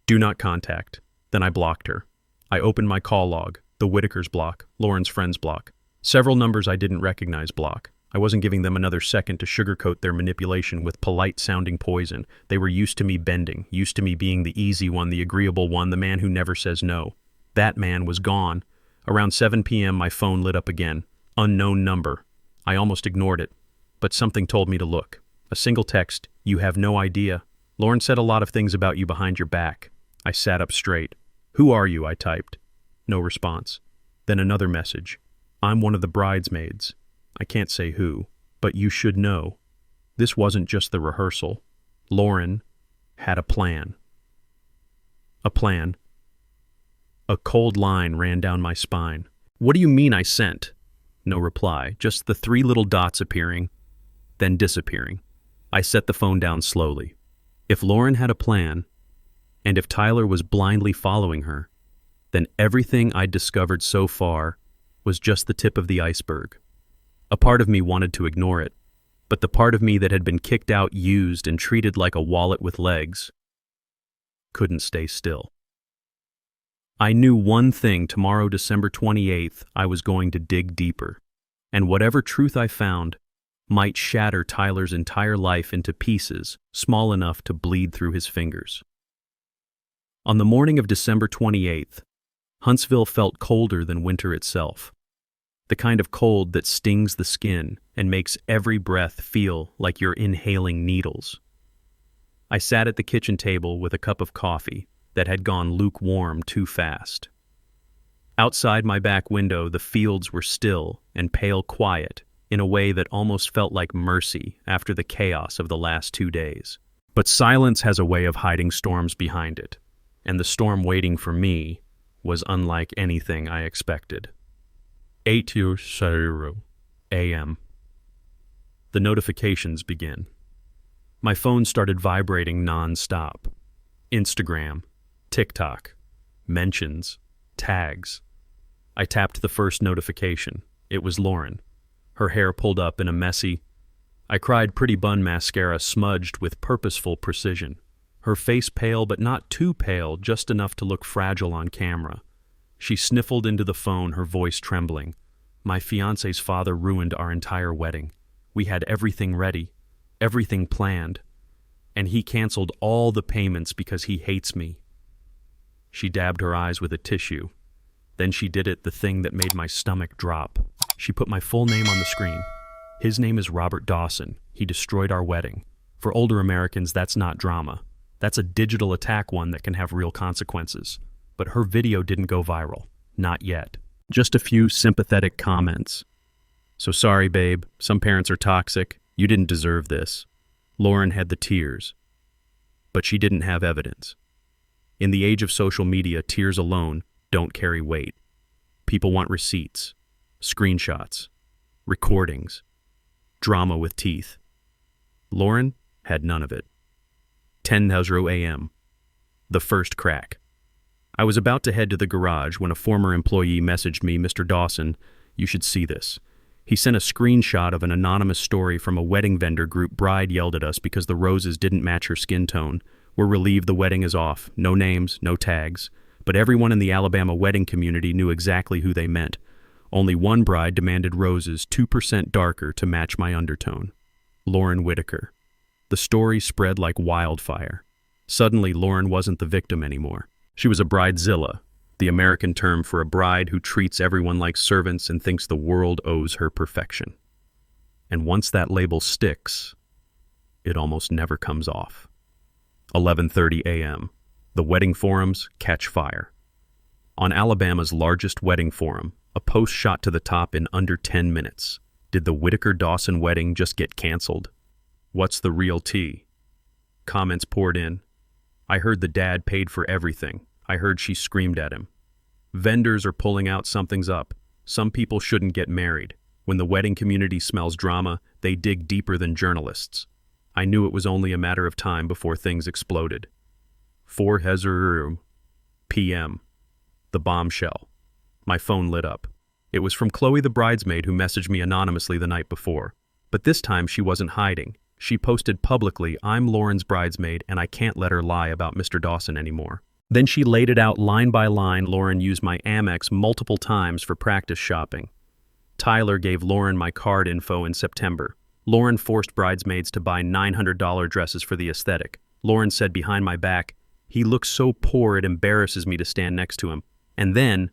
Do not contact. Then I blocked her. I opened my call log, the Whitakers block, Lauren's friends block. Several numbers I didn't recognize block. I wasn't giving them another second to sugarcoat their manipulation with polite-sounding poison. They were used to me bending, used to me being the easy one, the agreeable one, the man who never says no. That man was gone. Around 7 p.m., my phone lit up again. Unknown number. I almost ignored it, but something told me to look. A single text, you have no idea. Lauren said a lot of things about you behind your back. I sat up straight. Who are you? I typed. No response. Then another message. I'm one of the bridesmaids. I can't say who, but you should know. This wasn't just the rehearsal. Lauren had a plan. A plan. A cold line ran down my spine. What do you mean I sent? No reply, just the 3 little dots appearing, then disappearing. I set the phone down slowly. If Lauren had a plan, and if Tyler was blindly following her, then everything I'd discovered so far was just the tip of the iceberg. A part of me wanted to ignore it, but the part of me that had been kicked out, used, and treated like a wallet with legs couldn't stay still. I knew one thing: tomorrow, December 28th, I was going to dig deeper, and whatever truth I found might shatter Tyler's entire life into pieces small enough to bleed through his fingers. On the morning of December 28th, Huntsville felt colder than winter itself. The kind of cold that stings the skin and makes every breath feel like you're inhaling needles. I sat at the kitchen table with a cup of coffee that had gone lukewarm too fast. Outside my back window, the fields were still and pale quiet in a way that almost felt like mercy after the chaos of the last 2 days. But silence has a way of hiding storms behind it, and the storm waiting for me was unlike anything I expected. 8:00 a.m. The notifications begin. My phone started vibrating non-stop. Instagram, TikTok, mentions, tags. I tapped the first notification. It was Lauren. Her hair pulled up in a messy, I cried pretty bun mascara smudged with purposeful precision. Her face pale, but not too pale, just enough to look fragile on camera. She sniffled into the phone, her voice trembling. My fiancé's father ruined our entire wedding. We had everything ready, everything planned. And he canceled all the payments because he hates me. She dabbed her eyes with a tissue. Then she did the thing that made my stomach drop. She put my full name on the screen. His name is Robert Dawson. He destroyed our wedding. For older Americans, that's not drama. That's a digital attack one that can have real consequences. But her video didn't go viral. Not yet. Just a few sympathetic comments. So sorry, babe. Some parents are toxic. You didn't deserve this. Lauren had the tears. But she didn't have evidence. In the age of social media, tears alone don't carry weight. People want receipts, screenshots, recordings, drama with teeth. Lauren had none of it. 10:00 a.m. The first crack. I was about to head to the garage when a former employee messaged me, "Mr. Dawson, you should see this." He sent a screenshot of an anonymous story from a wedding vendor group. Bride yelled at us because the roses didn't match her skin tone. We're relieved the wedding is off. No names, no tags. But everyone in the Alabama wedding community knew exactly who they meant. Only one bride demanded roses 2% darker to match my undertone. Lauren Whitaker. The story spread like wildfire. Suddenly, Lauren wasn't the victim anymore. She was a bridezilla, the American term for a bride who treats everyone like servants and thinks the world owes her perfection. And once that label sticks, it almost never comes off. 11:30 a.m. The wedding forums catch fire. On Alabama's largest wedding forum, a post shot to the top in under 10 minutes. Did the Whitaker-Dawson wedding just get canceled? What's the real tea? Comments poured in. I heard the dad paid for everything. I heard she screamed at him. Vendors are pulling out something's up. Some people shouldn't get married. When the wedding community smells drama, they dig deeper than journalists. I knew it was only a matter of time before things exploded. 4:00 p.m. The bombshell. My phone lit up. It was from Chloe, the bridesmaid, who messaged me anonymously the night before. But this time she wasn't hiding. She posted publicly, "I'm Lauren's bridesmaid and I can't let her lie about Mr. Dawson anymore." Then she laid it out line by line. Lauren used my Amex multiple times for practice shopping. Tyler gave Lauren my card info in September. Lauren forced bridesmaids to buy $900 dresses for the aesthetic. Lauren said behind my back, "He looks so poor it embarrasses me to stand next to him." And then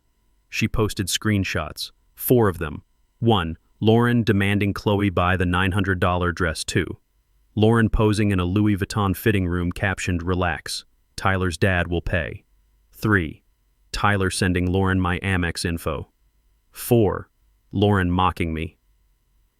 she posted screenshots, 4 of them. 1. Lauren demanding Chloe buy the $900 dress. 2. Lauren posing in a Louis Vuitton fitting room captioned, "Relax. Tyler's dad will pay." 3. Tyler sending Lauren my Amex info. 4. Lauren mocking me.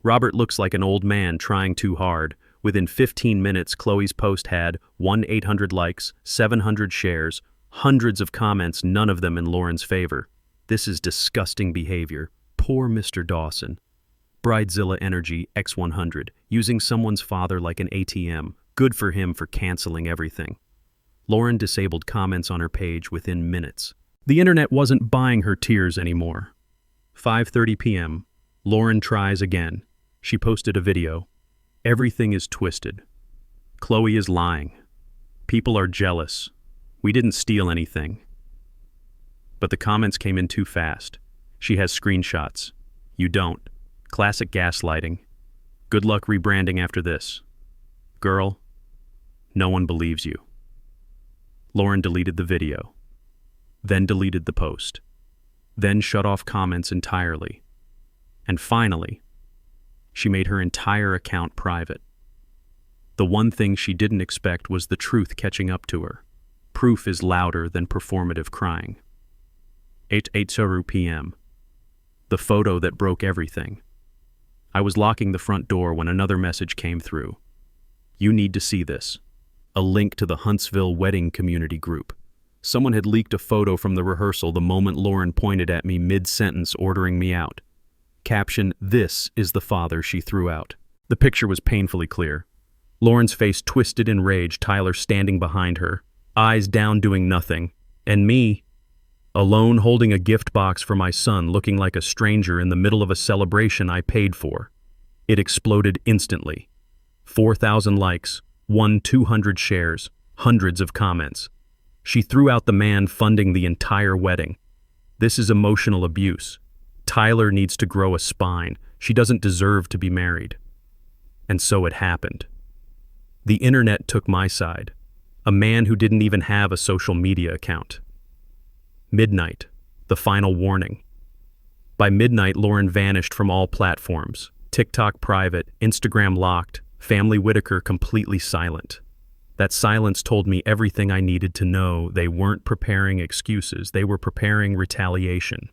Robert looks like an old man trying too hard. Within 15 minutes, Chloe's post had 1,800 likes, 700 shares, hundreds of comments, none of them in Lauren's favor. This is disgusting behavior. Poor Mr. Dawson. Bridezilla energy X100, using someone's father like an ATM. Good for him for canceling everything. Lauren disabled comments on her page within minutes. The internet wasn't buying her tears anymore. 5:30 p.m. Lauren tries again. She posted a video. Everything is twisted. Chloe is lying. People are jealous. We didn't steal anything. But the comments came in too fast. She has screenshots. You don't. Classic gaslighting. Good luck rebranding after this. Girl, no one believes you. Lauren deleted the video, then deleted the post, then shut off comments entirely. And finally, she made her entire account private. The one thing she didn't expect was the truth catching up to her. Proof is louder than performative crying. 8:08 p.m. The photo that broke everything. I was locking the front door when another message came through. You need to see this. A link to the Huntsville wedding community group. Someone had leaked a photo from the rehearsal the moment Lauren pointed at me mid-sentence ordering me out. Caption, "This is the father she threw out." The picture was painfully clear. Lauren's face twisted in rage, Tyler standing behind her, eyes down doing nothing, and me, alone holding a gift box for my son, looking like a stranger in the middle of a celebration I paid for. It exploded instantly. 4,000 likes, 200 shares, hundreds of comments. She threw out the man funding the entire wedding. This is emotional abuse. Tyler needs to grow a spine. She doesn't deserve to be married. And so it happened. The internet took my side. A man who didn't even have a social media account. Midnight, the final warning. By midnight, Lauren vanished from all platforms. TikTok private, Instagram locked, family Whitaker completely silent. That silence told me everything I needed to know. They weren't preparing excuses, they were preparing retaliation.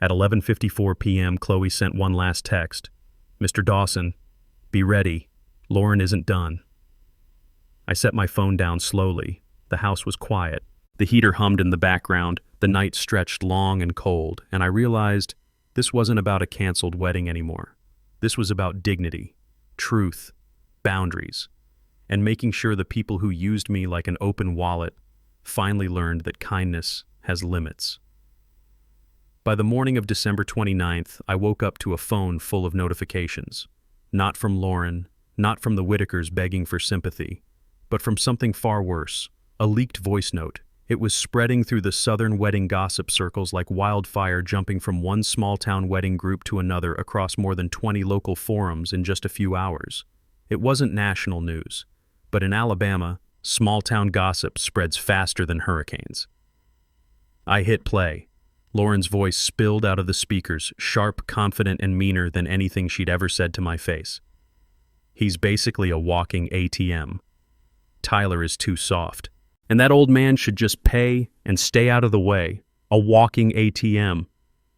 At 11:54 p.m., Chloe sent one last text. "Mr. Dawson, be ready. Lauren isn't done." I set my phone down slowly. The house was quiet. The heater hummed in the background. The night stretched long and cold, and I realized this wasn't about a canceled wedding anymore. This was about dignity, truth, boundaries, and making sure the people who used me like an open wallet finally learned that kindness has limits. By the morning of December 29th, I woke up to a phone full of notifications. Not from Lauren, not from the Whitakers begging for sympathy, but from something far worse, a leaked voice note. It was spreading through the southern wedding gossip circles like wildfire, jumping from one small-town wedding group to another across more than 20 local forums in just a few hours. It wasn't national news, but in Alabama, small-town gossip spreads faster than hurricanes. I hit play. Lauren's voice spilled out of the speakers, sharp, confident, and meaner than anything she'd ever said to my face. "He's basically a walking ATM. Tyler is too soft. And that old man should just pay and stay out of the way. A walking ATM.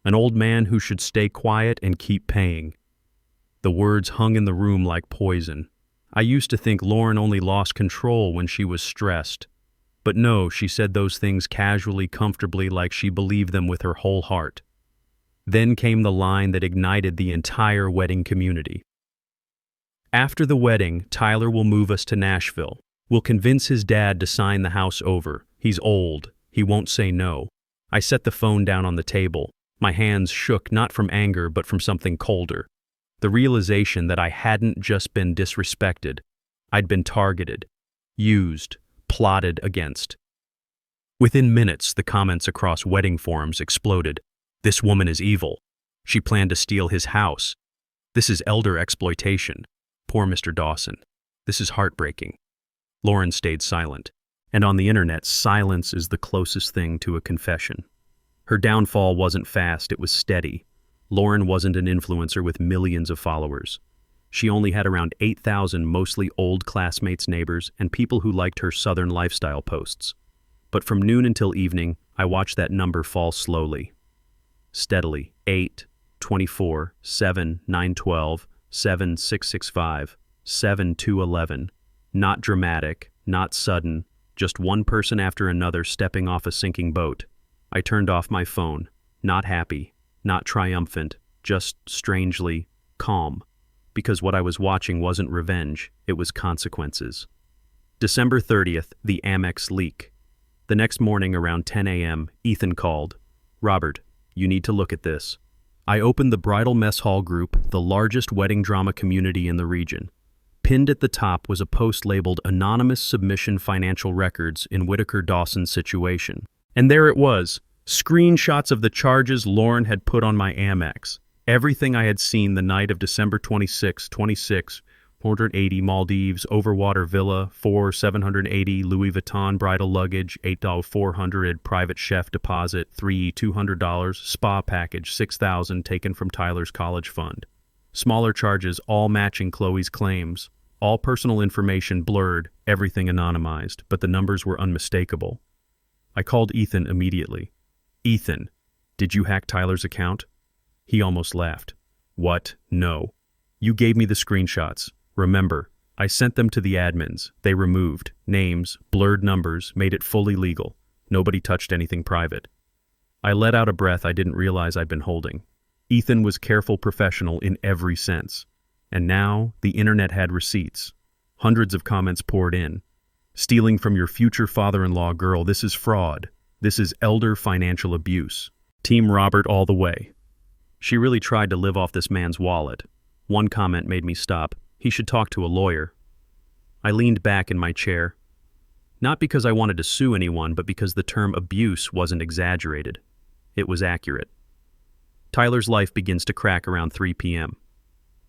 An old man who should stay quiet and keep paying." The words hung in the room like poison. I used to think Lauren only lost control when she was stressed. But no, she said those things casually, comfortably, like she believed them with her whole heart. Then came the line that ignited the entire wedding community. "After the wedding, Tyler will move us to Nashville. We'll convince his dad to sign the house over. He's old. He won't say no." I set the phone down on the table. My hands shook not from anger but from something colder. The realization that I hadn't just been disrespected. I'd been targeted, used, plotted against. Within minutes, the comments across wedding forums exploded. "This woman is evil. She planned to steal his house. This is elder exploitation. Poor Mr. Dawson. This is heartbreaking." Lauren stayed silent, and on the internet, silence is the closest thing to a confession. Her downfall wasn't fast, it was steady. Lauren wasn't an influencer with millions of followers. She only had around 8,000 mostly old classmates, neighbors, and people who liked her southern lifestyle posts. But from noon until evening, I watched that number fall slowly. Steadily. 8, 24, 7, 912, 7, 665, 7, 211. Not dramatic, not sudden, just one person after another stepping off a sinking boat. I turned off my phone, not happy, not triumphant, just strangely calm, because what I was watching wasn't revenge, it was consequences. December 30th, the Amex leak. The next morning around 10 a.m., Ethan called. "Robert, you need to look at this." I opened the Bridal Mess Hall group, the largest wedding drama community in the region. Pinned at the top was a post labeled "Anonymous Submission Financial Records in Whitaker Dawson Situation." And there it was, screenshots of the charges Lauren had put on my Amex. Everything I had seen the night of December 26, 480 Maldives, overwater villa, 780 Louis Vuitton bridal luggage, $8,400 private chef deposit, $200 spa package, $6,000 taken from Tyler's college fund. Smaller charges all matching Chloe's claims. All personal information blurred, everything anonymized, but the numbers were unmistakable. I called Ethan immediately. "Ethan, did you hack Tyler's account?" He almost laughed. "What? No. You gave me the screenshots. Remember, I sent them to the admins. They removed names, blurred numbers, made it fully legal. Nobody touched anything private." I let out a breath I didn't realize I'd been holding. Ethan was careful, professional in every sense. And now, the internet had receipts. Hundreds of comments poured in. "Stealing from your future father-in-law, girl, this is fraud. This is elder financial abuse. Team Robert all the way. She really tried to live off this man's wallet." One comment made me stop. "He should talk to a lawyer." I leaned back in my chair. Not because I wanted to sue anyone, but because the term abuse wasn't exaggerated. It was accurate. Tyler's life begins to crack around 3 p.m.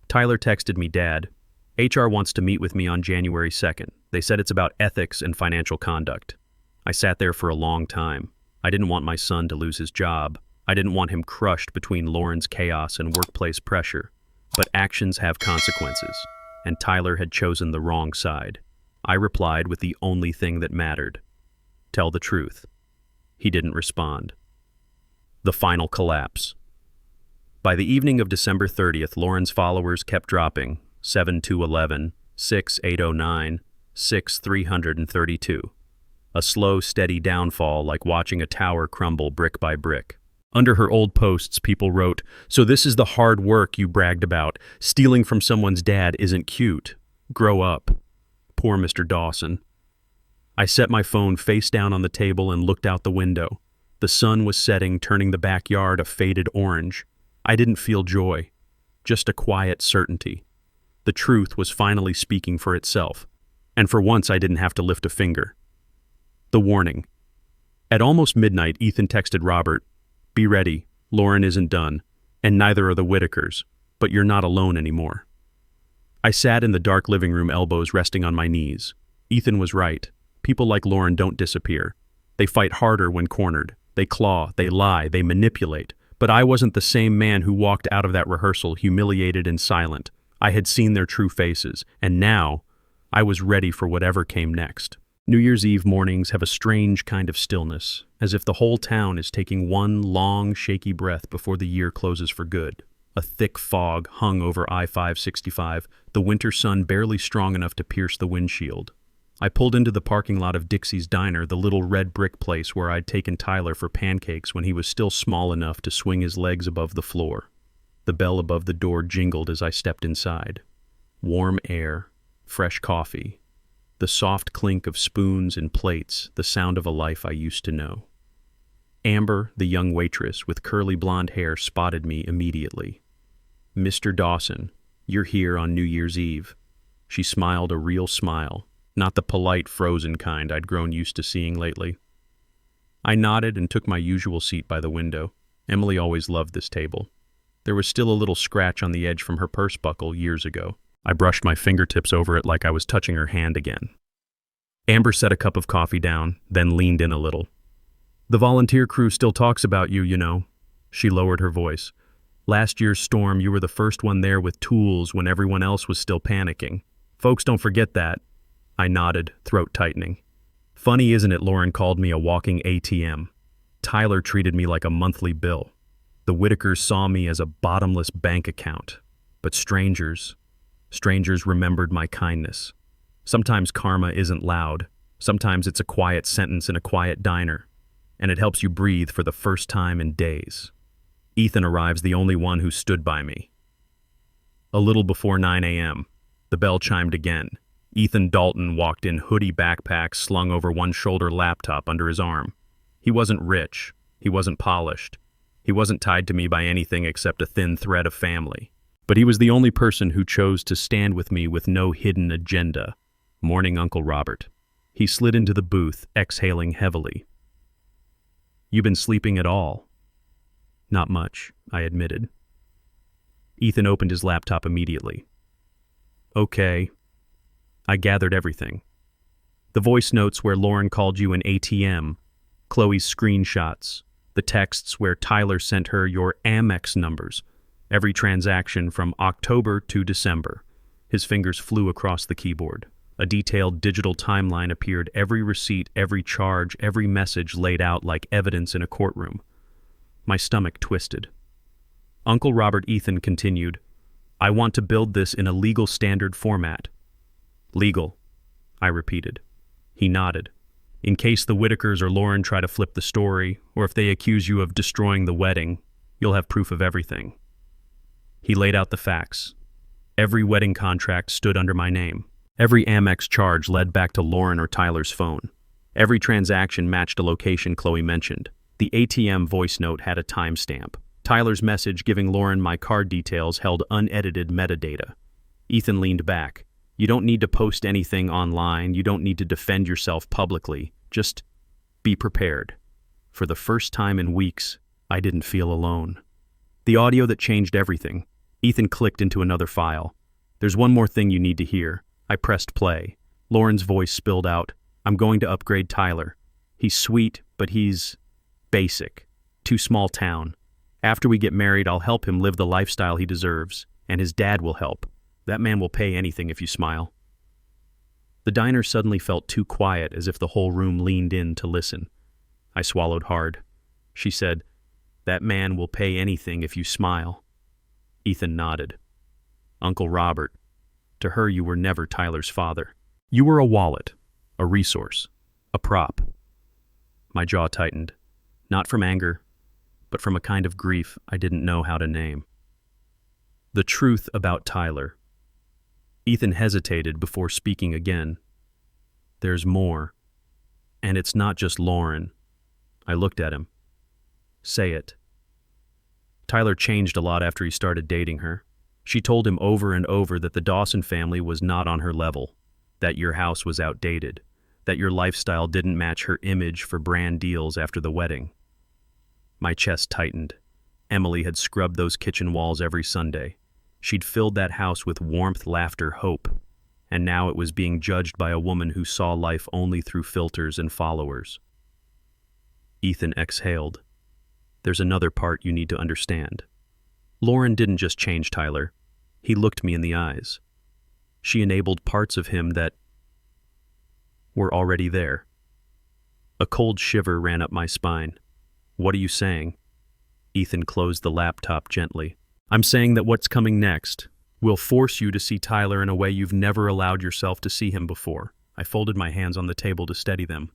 Tyler texted me, "Dad, HR wants to meet with me on January 2nd. They said it's about ethics and financial conduct. I sat there for a long time. I didn't want my son to lose his job. I didn't want him crushed between Lauren's chaos and workplace pressure. But actions have consequences, and Tyler had chosen the wrong side. I replied with the only thing that mattered. Tell the truth. He didn't respond. The final collapse. By the evening of December 30th, Lauren's followers kept dropping. 7-11, 6-809, 6-332. A slow, steady downfall like watching a tower crumble brick by brick. Under her old posts, people wrote, "So this is the hard work you bragged about. Stealing from someone's dad isn't cute. Grow up." Poor Mr. Dawson. I set my phone face down on the table and looked out the window. The sun was setting, turning the backyard a faded orange. I didn't feel joy, just a quiet certainty. The truth was finally speaking for itself, and for once I didn't have to lift a finger. The warning. At almost midnight, Ethan texted Robert, "Be ready, Lauren isn't done, and neither are the Whitakers, but you're not alone anymore." I sat in the dark living room, elbows resting on my knees. Ethan was right. People like Lauren don't disappear. They fight harder when cornered. They claw, they lie, they manipulate. But I wasn't the same man who walked out of that rehearsal humiliated and silent. I had seen their true faces, and now I was ready for whatever came next. New Year's Eve mornings have a strange kind of stillness, as if the whole town is taking one long, shaky breath before the year closes for good. A thick fog hung over I-565, the winter sun barely strong enough to pierce the windshield. I pulled into the parking lot of Dixie's Diner, the little red brick place where I'd taken Tyler for pancakes when he was still small enough to swing his legs above the floor. The bell above the door jingled as I stepped inside. Warm air, fresh coffee, the soft clink of spoons and plates, the sound of a life I used to know. Amber, the young waitress with curly blonde hair, spotted me immediately. "Mr. Dawson, you're here on New Year's Eve." She smiled a real smile, not the polite, frozen kind I'd grown used to seeing lately. I nodded and took my usual seat by the window. Emily always loved this table. There was still a little scratch on the edge from her purse buckle years ago. I brushed my fingertips over it like I was touching her hand again. Amber set a cup of coffee down, then leaned in a little. "The volunteer crew still talks about you, you know." She lowered her voice. "Last year's storm, you were the first one there with tools when everyone else was still panicking. Folks don't forget that." I nodded, throat tightening. "Funny, isn't it, Lauren called me a walking ATM. Tyler treated me like a monthly bill. The Whitakers saw me as a bottomless bank account. But strangers remembered my kindness. Sometimes karma isn't loud. Sometimes it's a quiet sentence in a quiet diner, and it helps you breathe for the first time in days. Ethan arrives, the only one who stood by me. A little before 9 a.m., the bell chimed again. Ethan Dalton walked in, hoodie, backpack slung over one shoulder, laptop under his arm. He wasn't rich. He wasn't polished. He wasn't tied to me by anything except a thin thread of family. But he was the only person who chose to stand with me with no hidden agenda. Morning, Uncle Robert. He slid into the booth, exhaling heavily. "You been sleeping at all?" "Not much," I admitted. Ethan opened his laptop immediately. "Okay." I gathered everything. The voice notes where Lauren called you an ATM, Chloe's screenshots, the texts where Tyler sent her your Amex numbers, every transaction from October to December. His fingers flew across the keyboard. A detailed digital timeline appeared, every receipt, every charge, every message laid out like evidence in a courtroom. My stomach twisted. Uncle Robert, Ethan continued, "I want to build this in a legal standard format." "Legal," I repeated. He nodded. "In case the Whitakers or Lauren try to flip the story, or if they accuse you of destroying the wedding, you'll have proof of everything." He laid out the facts. Every wedding contract stood under my name. Every Amex charge led back to Lauren or Tyler's phone. Every transaction matched a location Chloe mentioned. The ATM voice note had a timestamp. Tyler's message giving Lauren my card details held unedited metadata. Ethan leaned back. "You don't need to post anything online. You don't need to defend yourself publicly. Just be prepared." For the first time in weeks, I didn't feel alone. The audio that changed everything. Ethan clicked into another file. There's one more thing you need to hear. I pressed play. Lauren's voice spilled out. I'm going to upgrade Tyler. He's sweet, but he's basic. Too small town. After we get married, I'll help him live the lifestyle he deserves, and his dad will help. That man will pay anything if you smile. The diner suddenly felt too quiet, as if the whole room leaned in to listen. I swallowed hard. She said, "That man will pay anything if you smile." Ethan nodded. "Uncle Robert, to her you were never Tyler's father. You were a wallet, a resource, a prop." My jaw tightened, not from anger, but from a kind of grief I didn't know how to name. The truth about Tyler. Ethan hesitated before speaking again. "There's more. And it's not just Lauren." I looked at him. "Say it." Tyler changed a lot after he started dating her. She told him over and over that the Dawson family was not on her level, that your house was outdated, that your lifestyle didn't match her image for brand deals after the wedding. My chest tightened. Emily had scrubbed those kitchen walls every Sunday. She'd filled that house with warmth, laughter, hope. And now it was being judged by a woman who saw life only through filters and followers. Ethan exhaled. "There's another part you need to understand. Lauren didn't just change Tyler. He looked me in the eyes. She enabled parts of him that were already there." A cold shiver ran up my spine. "What are you saying?" Ethan closed the laptop gently. "I'm saying that what's coming next will force you to see Tyler in a way you've never allowed yourself to see him before." I folded my hands on the table to steady them.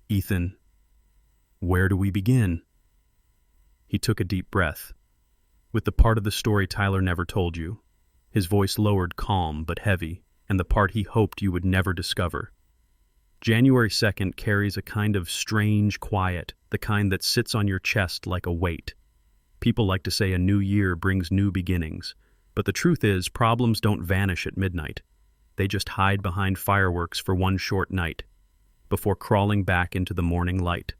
"Ethan, where do we begin?" He took a deep breath. "With the part of the story Tyler never told you." His voice lowered, calm but heavy, and the part he hoped you would never discover. January 2nd carries a kind of strange quiet, the kind that sits on your chest like a weight. People like to say a new year brings new beginnings, but the truth is problems don't vanish at midnight. They just hide behind fireworks for one short night, before crawling back into the morning light.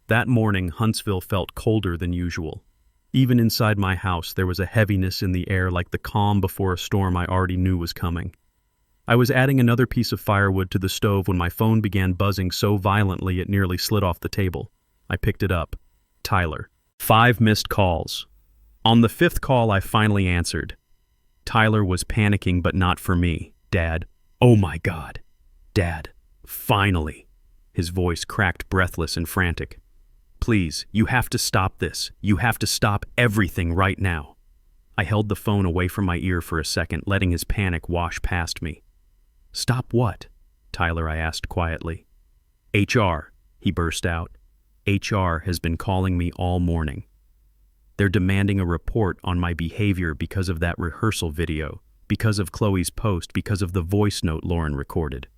That morning, Huntsville felt colder than usual. Even inside my house, there was a heaviness in the air, like the calm before a storm I already knew was coming. I was adding another piece of firewood to the stove when my phone began buzzing so violently it nearly slid off the table. I picked it up. Tyler. 5 missed calls. On the 5th call, I finally answered. Tyler was panicking, but not for me. "Dad." "Oh my God. Dad. Finally." His voice cracked, breathless and frantic. "Please, you have to stop this. You have to stop everything right now." I held the phone away from my ear for a second, letting his panic wash past me. "Stop what?" "Tyler," I asked quietly. "HR," he burst out. "HR has been calling me all morning. They're demanding a report on my behavior because of that rehearsal video, because of Chloe's post, because of the voice note Lauren recorded."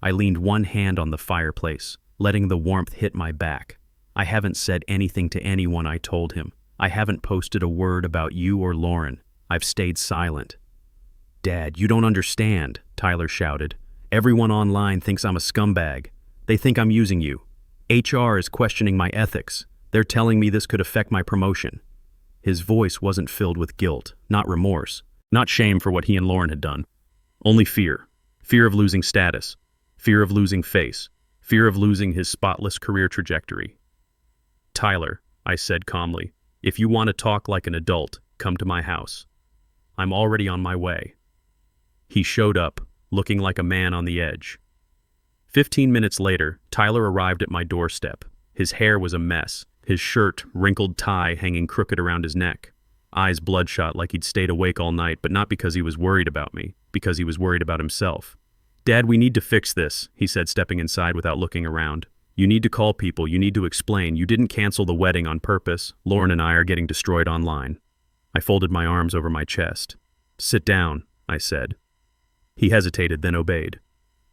I leaned one hand on the fireplace, letting the warmth hit my back. "I haven't said anything to anyone," I told him. "I haven't posted a word about you or Lauren. I've stayed silent." "Dad, you don't understand," Tyler shouted. "Everyone online thinks I'm a scumbag. They think I'm using you. HR is questioning my ethics. They're telling me this could affect my promotion." His voice wasn't filled with guilt, not remorse, not shame for what he and Lauren had done. Only fear. Fear of losing status. Fear of losing face. Fear of losing his spotless career trajectory. "Tyler," I said calmly, "if you want to talk like an adult, come to my house. I'm already on my way." He showed up, looking like a man on the edge. 15 minutes later, Tyler arrived at my doorstep. His hair was a mess, his shirt, wrinkled tie hanging crooked around his neck. Eyes bloodshot like he'd stayed awake all night, but not because he was worried about me, because he was worried about himself. "Dad, we need to fix this," he said, stepping inside without looking around. "You need to call people, you need to explain. You didn't cancel the wedding on purpose. Lauren and I are getting destroyed online." I folded my arms over my chest. "Sit down," I said. He hesitated, then obeyed.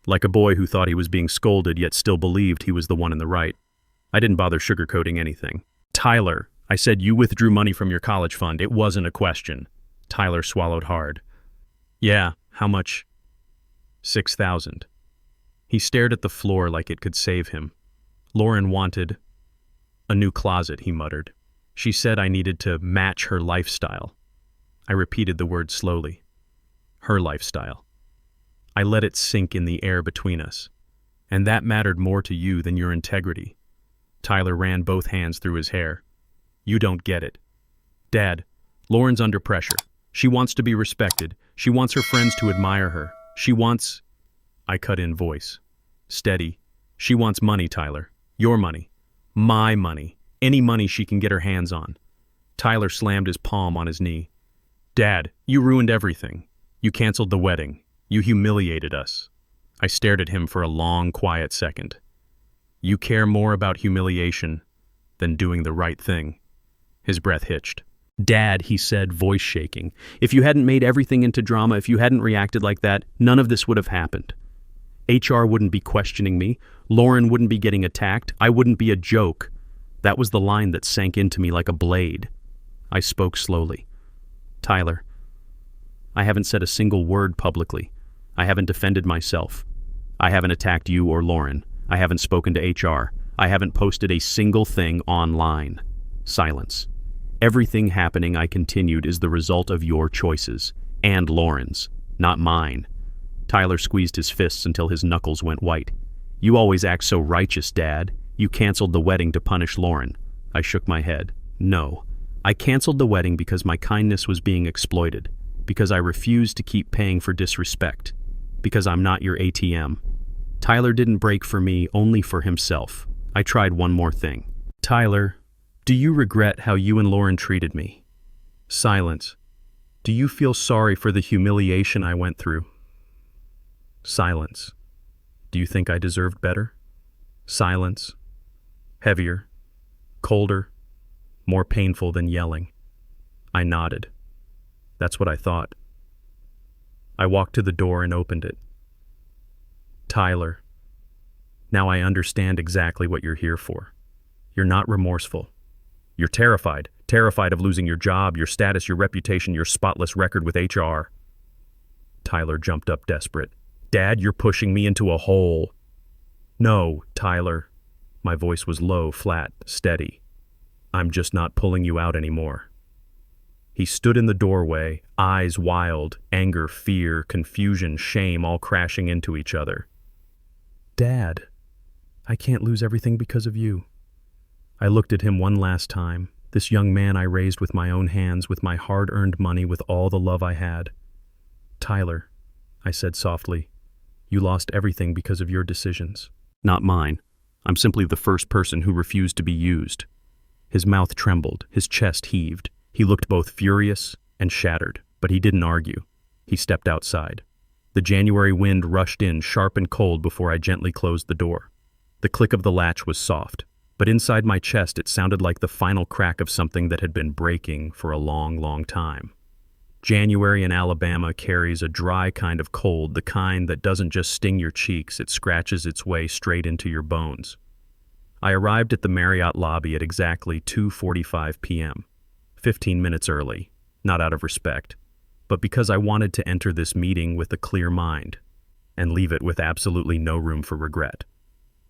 Like a boy who thought he was being scolded yet still believed he was the one in the right. I didn't bother sugarcoating anything. "Tyler," I said, "you withdrew money from your college fund. It wasn't a question." Tyler swallowed hard. "Yeah, how much?" $6,000. He stared at the floor like it could save him. "Lauren wanted a new closet," he muttered. "She said I needed to match her lifestyle." I repeated the word slowly. her lifestyle. I let it sink in the air between us. And that mattered more to you than your integrity. Tyler ran both hands through his hair. You don't get it. Dad, Lauren's under pressure. She wants to be respected. She wants her friends to admire her. She wants... I cut in voice. Steady. She wants money, Tyler. Your money. My money. Any money she can get her hands on. Tyler slammed his palm on his knee. Dad, you ruined everything. You canceled the wedding. You humiliated us. I stared at him for a long, quiet second. You care more about humiliation than doing the right thing. His breath hitched. Dad, he said, voice shaking. If you hadn't made everything into drama, if you hadn't reacted like that, none of this would have happened. HR wouldn't be questioning me. Lauren wouldn't be getting attacked. I wouldn't be a joke. That was the line that sank into me like a blade. I spoke slowly. Tyler, I haven't said a single word publicly. I haven't defended myself. I haven't attacked you or Lauren. I haven't spoken to HR. I haven't posted a single thing online. Silence. Everything happening, I continued, is the result of your choices. And Lauren's. Not mine. Tyler squeezed his fists until his knuckles went white. You always act so righteous, Dad. You canceled the wedding to punish Lauren. I shook my head. No. I canceled the wedding because my kindness was being exploited. Because I refused to keep paying for disrespect. Because I'm not your ATM. Tyler didn't break for me, only for himself. I tried one more thing. Tyler, do you regret how you and Lauren treated me? Silence. Do you feel sorry for the humiliation I went through? Silence. Do you think I deserved better? Silence. Heavier. Colder. More painful than yelling. I nodded. That's what I thought. I walked to the door and opened it. Tyler, now I understand exactly what you're here for. You're not remorseful. You're terrified of losing your job, your status, your reputation, your spotless record with HR. Tyler jumped up desperate. Dad, you're pushing me into a hole. No, Tyler. My voice was low, flat, steady. I'm just not pulling you out anymore. He stood in the doorway, eyes wild, anger, fear, confusion, shame all crashing into each other. Dad, I can't lose everything because of you. I looked at him one last time, this young man I raised with my own hands, with my hard-earned money, with all the love I had. Tyler, I said softly, you lost everything because of your decisions. Not mine. I'm simply the first person who refused to be used. His mouth trembled, his chest heaved. He looked both furious and shattered, but he didn't argue. He stepped outside. The January wind rushed in, sharp and cold, before I gently closed the door. The click of the latch was soft, but inside my chest it sounded like the final crack of something that had been breaking for a long, long time. January in Alabama carries a dry kind of cold, the kind that doesn't just sting your cheeks, it scratches its way straight into your bones. I arrived at the Marriott lobby at exactly 2:45 p.m., 15 minutes early, not out of respect, but because I wanted to enter this meeting with a clear mind and leave it with absolutely no room for regret.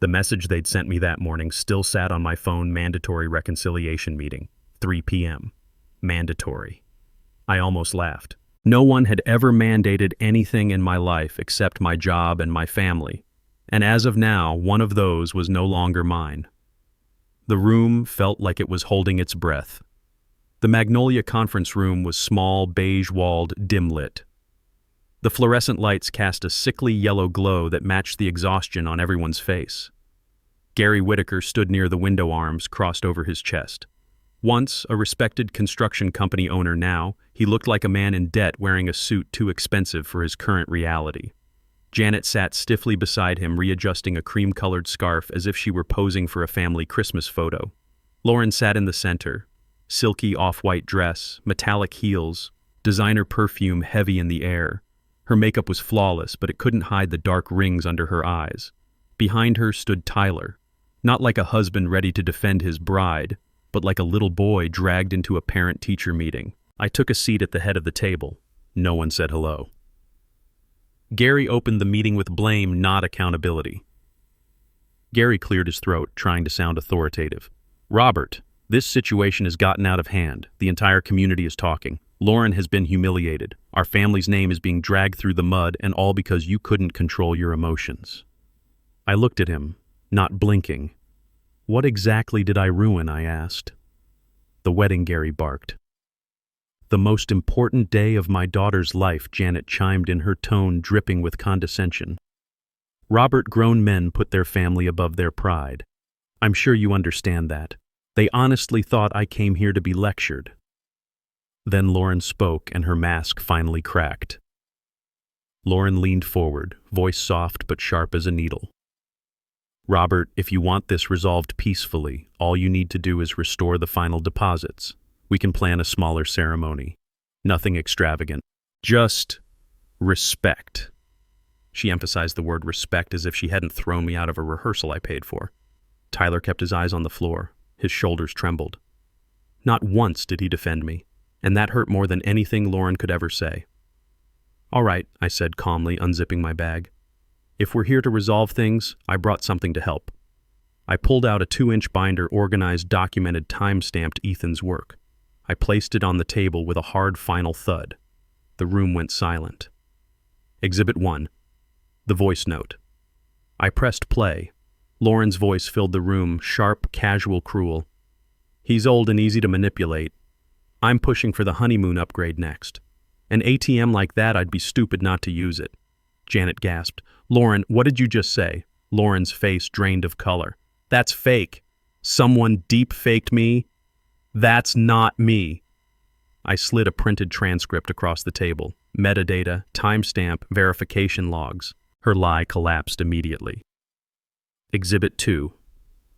The message they'd sent me that morning still sat on my phone. Mandatory reconciliation meeting, 3 p.m. Mandatory. I almost laughed. No one had ever mandated anything in my life except my job and my family, and as of now, one of those was no longer mine. The room felt like it was holding its breath. The Magnolia conference room was small, beige-walled, dim-lit. The fluorescent lights cast a sickly yellow glow that matched the exhaustion on everyone's face. Gary Whitaker stood near the window, arms crossed over his chest. Once a respected construction company owner, now he looked like a man in debt wearing a suit too expensive for his current reality. Janet sat stiffly beside him, readjusting a cream-colored scarf as if she were posing for a family Christmas photo. Lauren sat in the center. Silky off-white dress, metallic heels, designer perfume heavy in the air. Her makeup was flawless, but it couldn't hide the dark rings under her eyes. Behind her stood Tyler, not like a husband ready to defend his bride, but like a little boy dragged into a parent-teacher meeting. I took a seat at the head of the table. No one said hello. Gary opened the meeting with blame, not accountability. Gary cleared his throat, trying to sound authoritative. Robert, this situation has gotten out of hand. The entire community is talking. Lauren has been humiliated. Our family's name is being dragged through the mud, and all because you couldn't control your emotions. I looked at him, not blinking. What exactly did I ruin? I asked. The wedding, Gary barked. The most important day of my daughter's life, Janet chimed in, her tone dripping with condescension. Robert, grown men put their family above their pride. I'm sure you understand that. They honestly thought I came here to be lectured. Then Lauren spoke, and her mask finally cracked. Lauren leaned forward, voice soft but sharp as a needle. Robert, if you want this resolved peacefully, all you need to do is restore the final deposits. We can plan a smaller ceremony. Nothing extravagant. Just respect. She emphasized the word respect as if she hadn't thrown me out of a rehearsal I paid for. Tyler kept his eyes on the floor. His shoulders trembled. Not once did he defend me, and that hurt more than anything Lauren could ever say. All right, I said calmly, unzipping my bag. If we're here to resolve things, I brought something to help. I pulled out a 2-inch binder, organized, documented, time-stamped Ethan's work. I placed it on the table with a hard final thud. The room went silent. Exhibit 1. The voice note. I pressed play. Lauren's voice filled the room, sharp, casual, cruel. He's old and easy to manipulate. I'm pushing for the honeymoon upgrade next. An ATM like that, I'd be stupid not to use it. Janet gasped. Lauren, what did you just say? Lauren's face drained of color. That's fake. Someone deep-faked me? That's not me. I slid a printed transcript across the table. Metadata, timestamp, verification logs. Her lie collapsed immediately. Exhibit 2.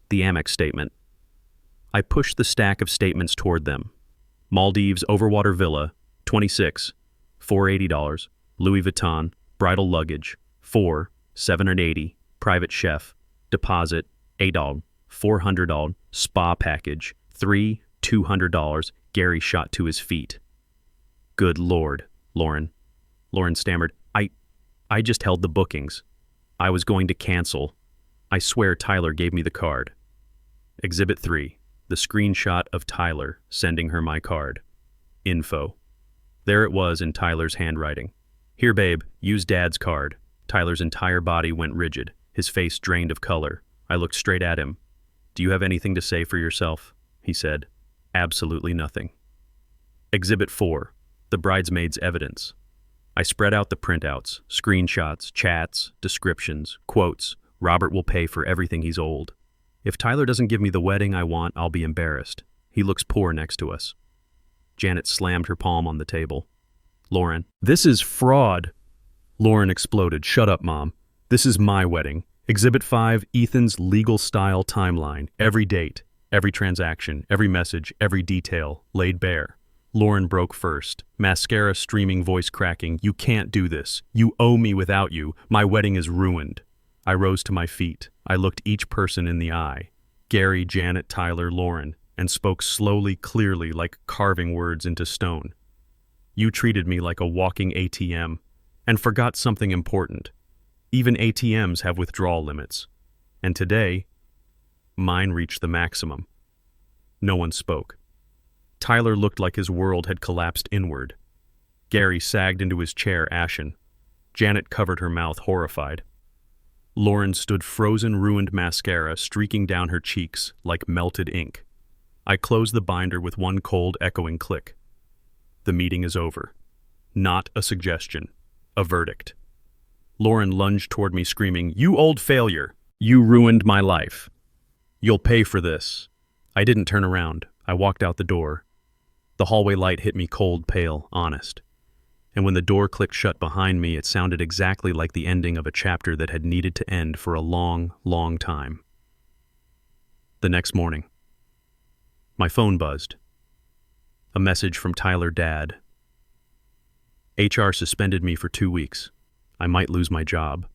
The Amex statement. I pushed the stack of statements toward them. Maldives Overwater Villa, 26, $480. Louis Vuitton, bridal luggage, 4, $780. Private chef, deposit, $8, $400. Spa package, 3, $200. Gary shot to his feet. Good Lord, Lauren. Lauren stammered. I just held the bookings. I was going to cancel. I swear Tyler gave me the card. Exhibit 3. The screenshot of Tyler sending her my card. Info. There it was in Tyler's handwriting. Here, babe, use Dad's card. Tyler's entire body went rigid, his face drained of color. I looked straight at him. Do you have anything to say for yourself? He said. Absolutely nothing. Exhibit 4. The bridesmaid's evidence. I spread out the printouts, screenshots, chats, descriptions, quotes. Robert will pay for everything he's owed. If Tyler doesn't give me the wedding I want, I'll be embarrassed. He looks poor next to us. Janet slammed her palm on the table. Lauren, this is fraud. Lauren exploded. Shut up, Mom. This is my wedding. Exhibit 5, Ethan's legal style timeline. Every date, every transaction, every message, every detail, laid bare. Lauren broke first. Mascara streaming, voice cracking. You can't do this. You owe me without you. My wedding is ruined. I rose to my feet. I looked each person in the eye. Gary, Janet, Tyler, Lauren, and spoke slowly, clearly, like carving words into stone. You treated me like a walking ATM, and forgot something important. Even ATMs have withdrawal limits. And today, mine reached the maximum. No one spoke. Tyler looked like his world had collapsed inward. Gary sagged into his chair, ashen. Janet covered her mouth, horrified. Lauren stood frozen, ruined mascara streaking down her cheeks like melted ink. I closed the binder with one cold, echoing click. The meeting is over. Not a suggestion. A verdict. Lauren lunged toward me, screaming, You old failure! You ruined my life. You'll pay for this. I didn't turn around. I walked out the door. The hallway light hit me cold, pale, honest. And when the door clicked shut behind me, it sounded exactly like the ending of a chapter that had needed to end for a long, long time. The next morning, my phone buzzed. A message from Tyler, Dad. HR suspended me for 2 weeks. I might lose my job.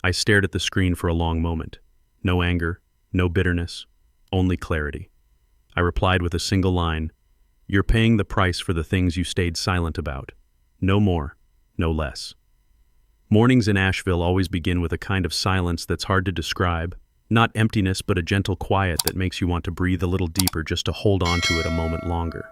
I stared at the screen for a long moment. No anger, no bitterness, only clarity. I replied with a single line, You're paying the price for the things you stayed silent about. No more, no less. Mornings in Asheville always begin with a kind of silence that's hard to describe. Not emptiness, but a gentle quiet that makes you want to breathe a little deeper just to hold on to it a moment longer.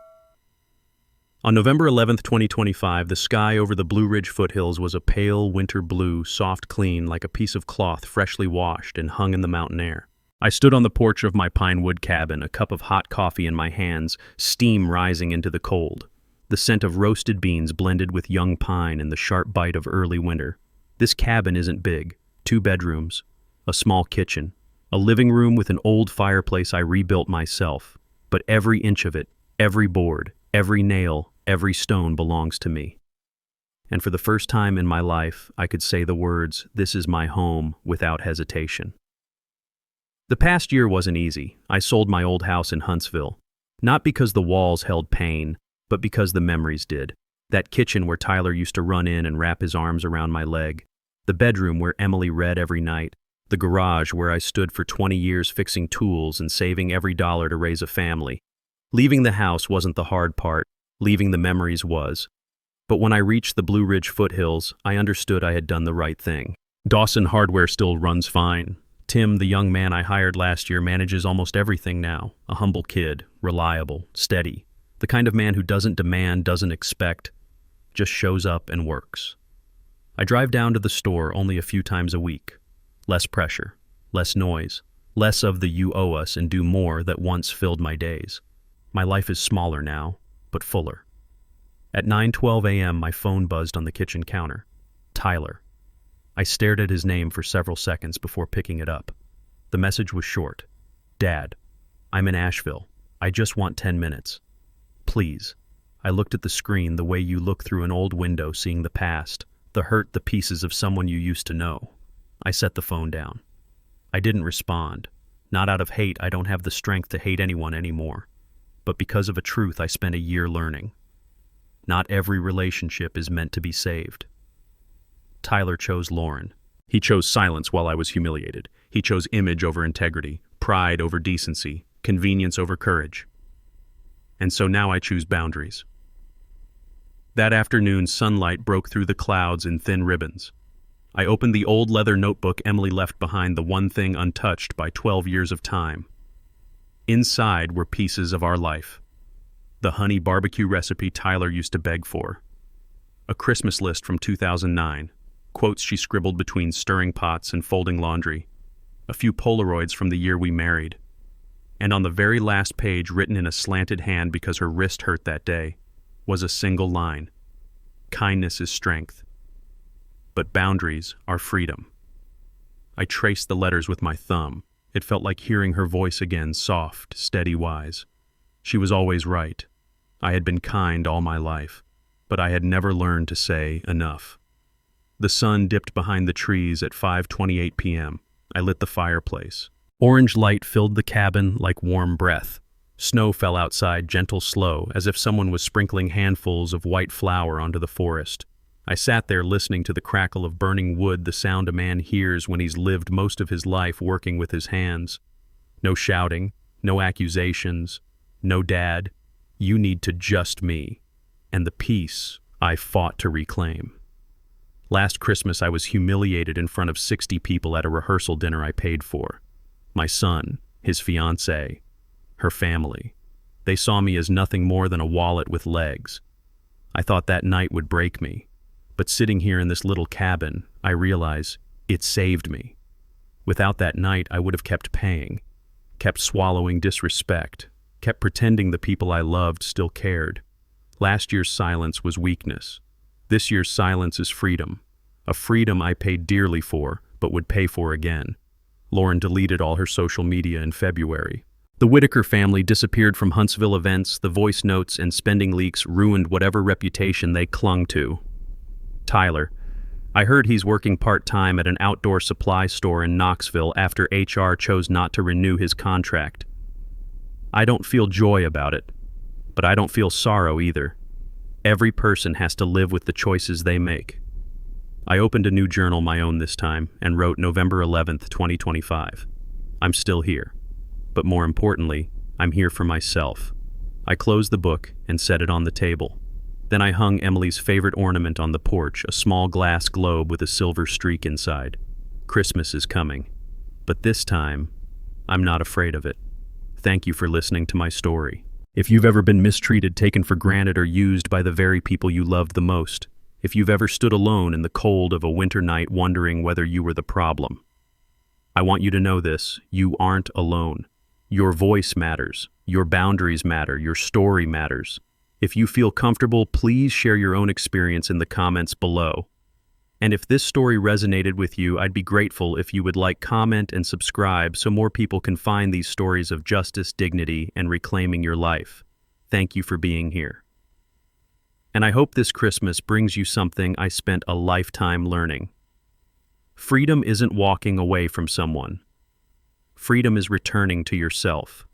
On November 11th, 2025, the sky over the Blue Ridge foothills was a pale winter blue, soft clean, like a piece of cloth freshly washed and hung in the mountain air. I stood on the porch of my pine wood cabin, a cup of hot coffee in my hands, steam rising into the cold. The scent of roasted beans blended with young pine and the sharp bite of early winter. This cabin isn't big. 2 bedrooms, a small kitchen, a living room with an old fireplace I rebuilt myself. But every inch of it, every board, every nail, every stone belongs to me. And for the first time in my life, I could say the words, "This is my home," without hesitation. The past year wasn't easy. I sold my old house in Huntsville. Not because the walls held pain, but because the memories did. That kitchen where Tyler used to run in and wrap his arms around my leg. The bedroom where Emily read every night. The garage where I stood for 20 years fixing tools and saving every dollar to raise a family. Leaving the house wasn't the hard part. Leaving the memories was. But when I reached the Blue Ridge foothills, I understood I had done the right thing. Dawson hardware still runs fine. Tim, the young man I hired last year, manages almost everything now. A humble kid, reliable, steady. The kind of man who doesn't demand, doesn't expect, just shows up and works. I drive down to the store only a few times a week. Less pressure, less noise, less of the "you owe us" and do more that once filled my days. My life is smaller now, but fuller. At 9:12 a.m., my phone buzzed on the kitchen counter. Tyler. I stared at his name for several seconds before picking it up. The message was short. "Dad, I'm in Asheville. I just want 10 minutes. Please." I looked at the screen the way you look through an old window seeing the past, the hurt, the pieces of someone you used to know. I set the phone down. I didn't respond. Not out of hate, I don't have the strength to hate anyone anymore. But because of a truth I spent a year learning. Not every relationship is meant to be saved. Tyler chose Lauren. He chose silence while I was humiliated. He chose image over integrity, pride over decency, convenience over courage. And so now I choose boundaries. That afternoon, sunlight broke through the clouds in thin ribbons. I opened the old leather notebook Emily left behind, the one thing untouched by 12 years of time. Inside were pieces of our life. The honey barbecue recipe Tyler used to beg for. A Christmas list from 2009. Quotes she scribbled between stirring pots and folding laundry. A few Polaroids from the year we married. And on the very last page, written in a slanted hand because her wrist hurt that day, was a single line. Kindness is strength. But boundaries are freedom. I traced the letters with my thumb. It felt like hearing her voice again, soft, steady, wise. She was always right. I had been kind all my life, but I had never learned to say enough. The sun dipped behind the trees at 5:28 p.m. I lit the fireplace. Orange light filled the cabin like warm breath. Snow fell outside, gentle, slow, as if someone was sprinkling handfuls of white flour onto the forest. I sat there listening to the crackle of burning wood, the sound a man hears when he's lived most of his life working with his hands. No shouting, no accusations, no "Dad, you need to just me," and the peace I fought to reclaim. Last Christmas I was humiliated in front of 60 people at a rehearsal dinner I paid for. My son, his fiancée, her family. They saw me as nothing more than a wallet with legs. I thought that night would break me. But sitting here in this little cabin, I realize it saved me. Without that night, I would have kept paying, kept swallowing disrespect, kept pretending the people I loved still cared. Last year's silence was weakness. This year's silence is freedom. A freedom I paid dearly for, but would pay for again. Lauren deleted all her social media in February. The Whitaker family disappeared from Huntsville events. The voice notes and spending leaks ruined whatever reputation they clung to. Tyler. I heard he's working part-time at an outdoor supply store in Knoxville after HR chose not to renew his contract. I don't feel joy about it, but I don't feel sorrow either. Every person has to live with the choices they make. I opened a new journal, my own this time, and wrote November 11th, 2025. I'm still here. But more importantly, I'm here for myself. I closed the book and set it on the table. Then I hung Emily's favorite ornament on the porch, a small glass globe with a silver streak inside. Christmas is coming. But this time, I'm not afraid of it. Thank you for listening to my story. If you've ever been mistreated, taken for granted, or used by the very people you loved the most. If you've ever stood alone in the cold of a winter night wondering whether you were the problem. I want you to know this: you aren't alone. Your voice matters. Your boundaries matter. Your story matters. If you feel comfortable, please share your own experience in the comments below. And if this story resonated with you, I'd be grateful if you would like, comment, and subscribe so more people can find these stories of justice, dignity, and reclaiming your life. Thank you for being here. And I hope this Christmas brings you something I spent a lifetime learning. Freedom isn't walking away from someone. Freedom is returning to yourself.